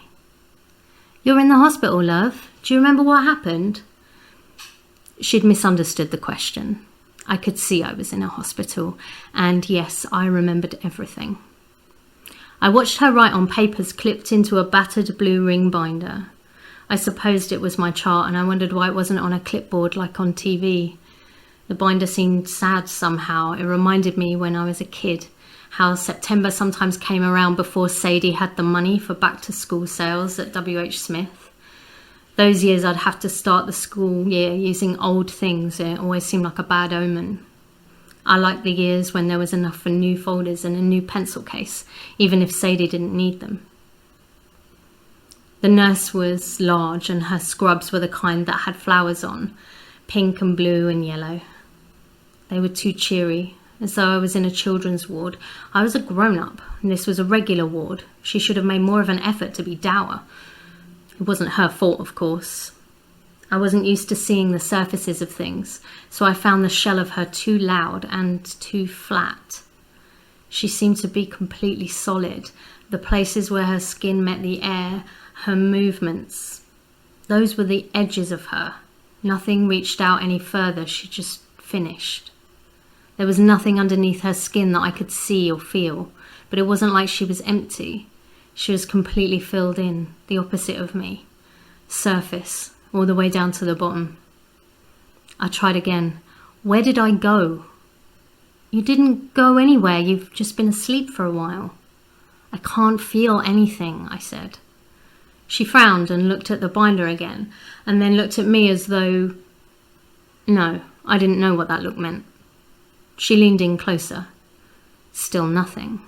B: You're in the hospital, love. Do you remember what happened? She'd misunderstood the question. I could see I was in a hospital, and yes, I remembered everything. I watched her write on papers clipped into a battered blue ring binder. I supposed it was my chart, and I wondered why it wasn't on a clipboard like on TV. The binder seemed sad somehow. It reminded me when I was a kid, how September sometimes came around before Sadie had the money for back-to-school sales at WH Smith. Those years I'd have to start the school year using old things. It always seemed like a bad omen. I liked the years when there was enough for new folders and a new pencil case, even if Sadie didn't need them. The nurse was large, and her scrubs were the kind that had flowers on, pink and blue and yellow. They were too cheery, as though I was in a children's ward. I was a grown-up, and this was a regular ward. She should have made more of an effort to be dour. It wasn't her fault, of course. I wasn't used to seeing the surfaces of things, so I found the shell of her too loud and too flat. She seemed to be completely solid. The places where her skin met the air, her movements, those were the edges of her. Nothing reached out any further. She just finished. There was nothing underneath her skin that I could see or feel, but it wasn't like she was empty. She was completely filled in, the opposite of me. Surface, all the way down to the bottom. I tried again. Where did I go? You didn't go anywhere. You've just been asleep for a while. I can't feel anything, I said. She frowned and looked at the binder again, and then looked at me as though... No, I didn't know what that look meant. She leaned in closer. Still nothing.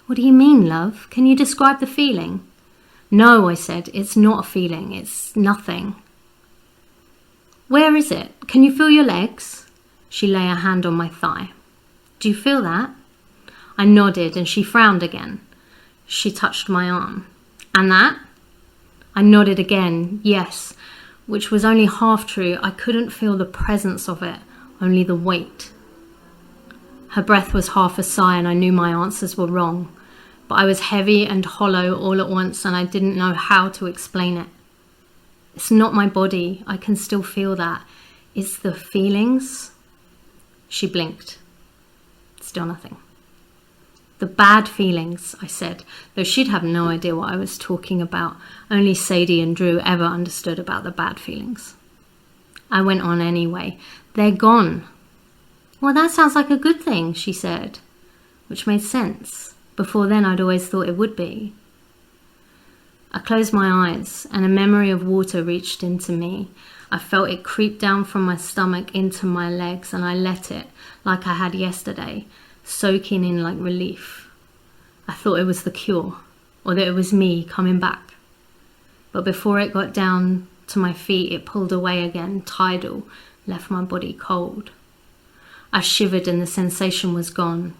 B: What do you mean, love? Can you describe the feeling? No, I said, it's not a feeling, it's nothing. Where is it? Can you feel your legs? She lay a hand on my thigh. Do you feel that? I nodded and she frowned again. She touched my arm. And that? I nodded again, yes, which was only half true. I couldn't feel the presence of it, only the weight. Her breath was half a sigh and I knew my answers were wrong. But I was heavy and hollow all at once and I didn't know how to explain it. It's not my body. I can still feel that. It's the feelings. She blinked. Still nothing. The bad feelings, I said, though she'd have no idea what I was talking about. Only Sadie and Drew ever understood about the bad feelings. I went on anyway. They're gone. Well, that sounds like a good thing, she said, which made sense. Before then, I'd always thought it would be. I closed my eyes, and a memory of water reached into me. I felt it creep down from my stomach into my legs, and I let it, like I had yesterday, soaking in like relief. I thought it was the cure, or that it was me coming back. But before it got down to my feet, it pulled away again, tidal, left my body cold. I shivered and the sensation was gone.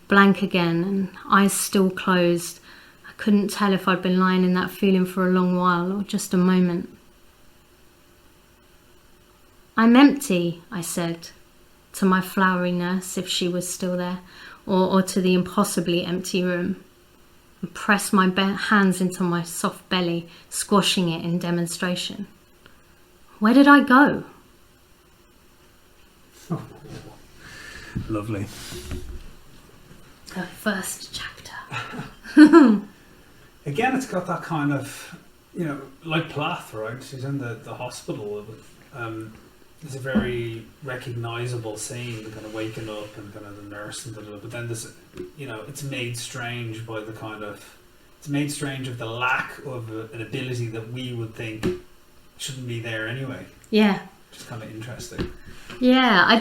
B: Blank again, and eyes still closed. I couldn't tell if I'd been lying in that feeling for a long while or just a moment. I'm empty, I said, to my flowery nurse, if she was still there, or to the impossibly empty room. and pressed my hands into my soft belly, squashing it in demonstration. Where did I go?
A: Oh, lovely.
B: The first chapter.
A: Again, it's got that kind of, like Plath, right? She's in the hospital. It's a very recognisable scene, the kind of waking up and kind of the nurse and but then this, it's made strange by it's made strange of the lack of an ability that we would think shouldn't be there anyway.
B: Yeah.
A: Which is kind of interesting.
B: Yeah,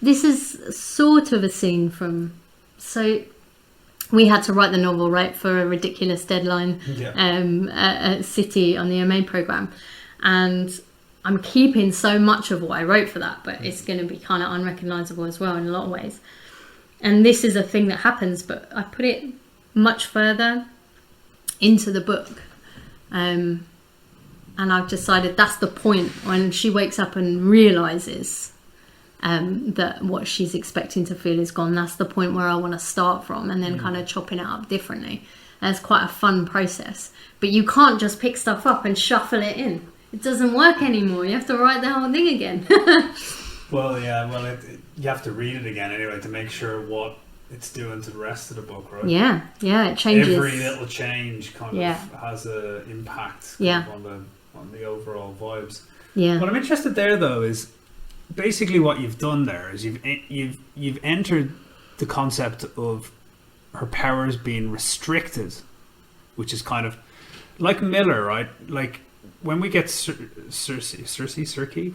B: this is sort of a scene so we had to write the novel, right, for a ridiculous deadline at City on the MA programme, and I'm keeping so much of what I wrote for that, but it's going to be kind of unrecognisable as well in a lot of ways. And this is a thing that happens, but I put it much further into the book. And I've decided that's the point when she wakes up and realises that what she's expecting to feel is gone. That's the point where I want to start from, and then kind of chopping it up differently. And it's quite a fun process. But you can't just pick stuff up and shuffle it in. It doesn't work anymore. You have to write the whole thing again.
A: Well, yeah. You have to read it again anyway to make sure what it's doing to the rest of the book, right?
B: Yeah, it changes.
A: Every little change kind of has an impact on the overall vibes.
B: Yeah.
A: What I'm interested there, though, is basically what you've done there is you've entered the concept of her powers being restricted, which is kind of like Miller, right? Like when we get Circe,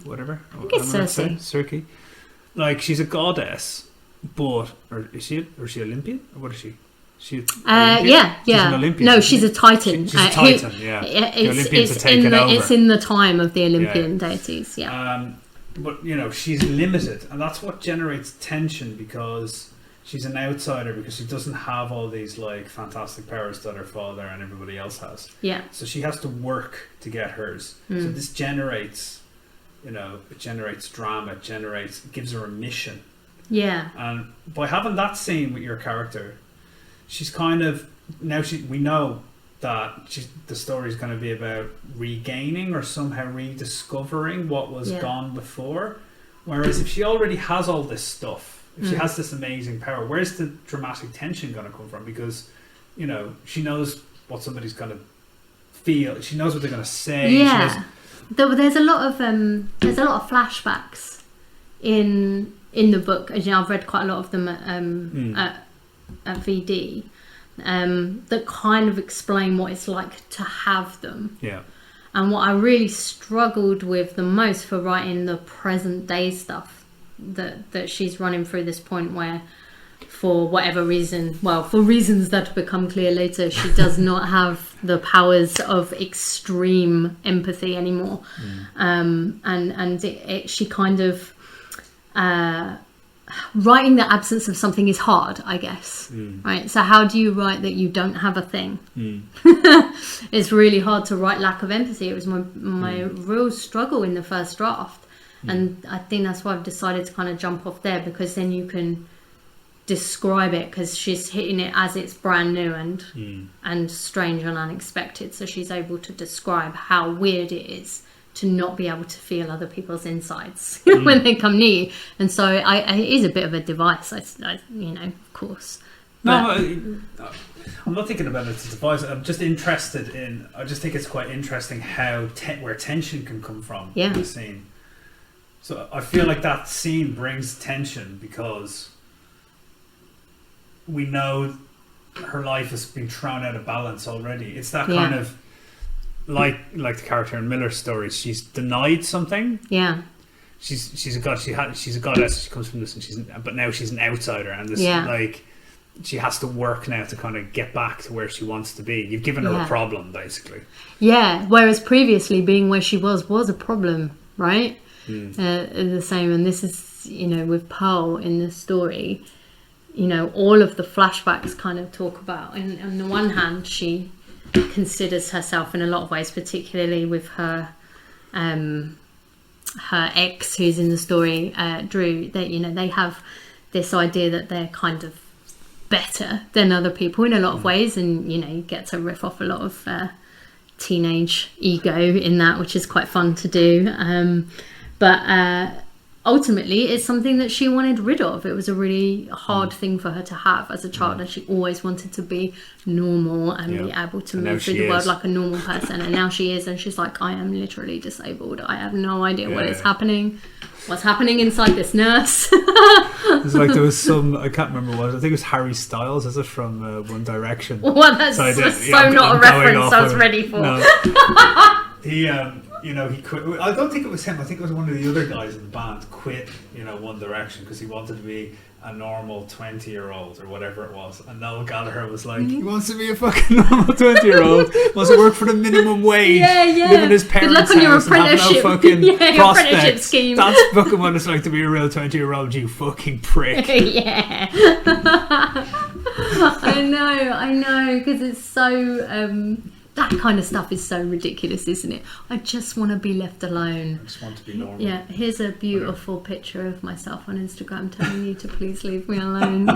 A: whatever.
B: I think it's
A: Circe. Like she's a goddess, or is she Olympian? Or what is she? She's an Olympian.
B: No, she's a Titan.
A: She's a Titan, The Olympians are taken over.
B: It's in the time of the Olympian deities,
A: But, she's limited, and that's what generates tension, because she's an outsider, because she doesn't have all these, fantastic powers that her father and everybody else has.
B: Yeah.
A: So she has to work to get hers. So this generates, it generates drama, it gives her a mission.
B: Yeah.
A: And by having that scene with your character, she's kind of, we know that the story is going to be about regaining or somehow rediscovering what was gone before. Whereas if she already has all this stuff, if she has this amazing power, where's the dramatic tension going to come from? Because, she knows what somebody's going to feel. She knows what they're going to say.
B: Yeah. There's a lot of flashbacks in the book. As you know, I've read quite a lot of them at VD. That kind of explain what it's like to have them.
A: Yeah.
B: And what I really struggled with the most for writing the present day stuff that she's running through this point where, for whatever reason, for reasons that become clear later, she does not have the powers of extreme empathy anymore. And she kind of writing the absence of something is hard, I guess. Right? So how do you write that you don't have a thing? It's really hard to write lack of empathy. It was my real struggle in the first draft. And I think that's why I've decided to kind of jump off there, because then you can describe it, because she's hitting it as it's brand new and strange and unexpected. So she's able to describe how weird it is to not be able to feel other people's insides when they come near you. And so it is a bit of a device, of course.
A: No, I'm not thinking about it as a device. I'm just interested in, I just think it's quite interesting how where tension can come from in the scene. So I feel like that scene brings tension because we know her life has been thrown out of balance already. It's that kind of like the character in Miller's story. She's denied something.
B: Yeah.
A: She's a god. She's a goddess. She comes from this, but now she's an outsider, and this she has to work now to kind of get back to where she wants to be. You've given her a problem, basically. Yeah.
B: Whereas previously, being where she was a problem, right? The same, and this is with Pearl in the story. All of the flashbacks kind of talk about, and on the one hand, she considers herself in a lot of ways, particularly with her ex who's in the story, Drew, that they have this idea that they're kind of better than other people in a lot of ways, and you get to riff off a lot of teenage ego in that, which is quite fun to do. But ultimately, it's something that she wanted rid of. It was a really hard thing for her to have as a child, and she always wanted to be normal and be able to move through the world like a normal person. And now she is, and she's like, I am literally disabled. I have no idea what is happening. What's happening inside this nurse?
C: It's like there was some, I can't remember what, I think it was Harry Styles, is it, from One Direction?
B: Well, that's not a reference I was ready for.
C: No. He quit. I don't think it was him. I think it was one of the other guys in the band quit, One Direction because he wanted to be a normal 20-year-old or whatever it was. And Noel Gallagher was like, he wants to be a fucking normal 20-year-old, wants to work for the minimum wage, live in his parents'
B: on your
C: house and have no fucking
B: your apprenticeship
C: prospects.
B: scheme.
C: That's fucking what it's like to be a real 20-year-old, you fucking prick.
B: Yeah. I know, because it's so... that kind of stuff is so ridiculous, isn't it? I just want to be left alone.
C: I just want to be normal.
B: Yeah, here's a beautiful picture of myself on Instagram telling you to please leave me alone,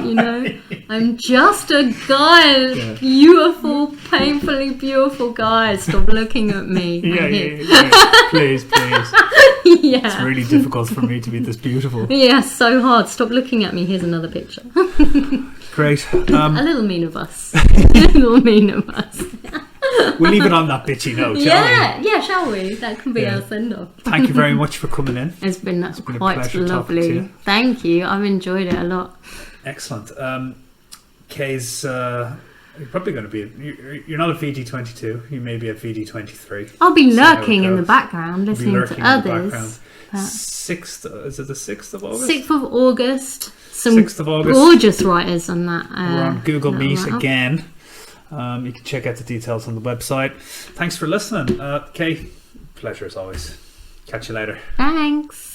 B: I'm just a guy, beautiful, painfully beautiful guy. Stop looking at me.
C: Yeah. Please.
B: Yeah.
C: It's really difficult for me to be this beautiful.
B: Yeah, so hard. Stop looking at me. Here's another picture.
C: Great.
B: A little mean of us.
C: We'll leave it on that bitchy note, shall we?
B: Yeah, shall we? That can be our send-off.
C: Thank you very much for coming in.
B: It's been quite
C: a pleasure talking to
B: lovely.
C: you.
B: Thank you. I've enjoyed it a lot.
C: Excellent. Kay's, you're probably going to be... You're not a VD22. You may be a VD23.
B: I'll be lurking in the background, listening to others.
C: 6th... Is it the 6th of August?
B: 6th of August. Some
C: 6th of August.
B: Gorgeous writers on that.
C: We're on Google Meet again. You can check out the details on the website. Thanks for listening. Kay, pleasure as always. Catch you later.
B: Thanks.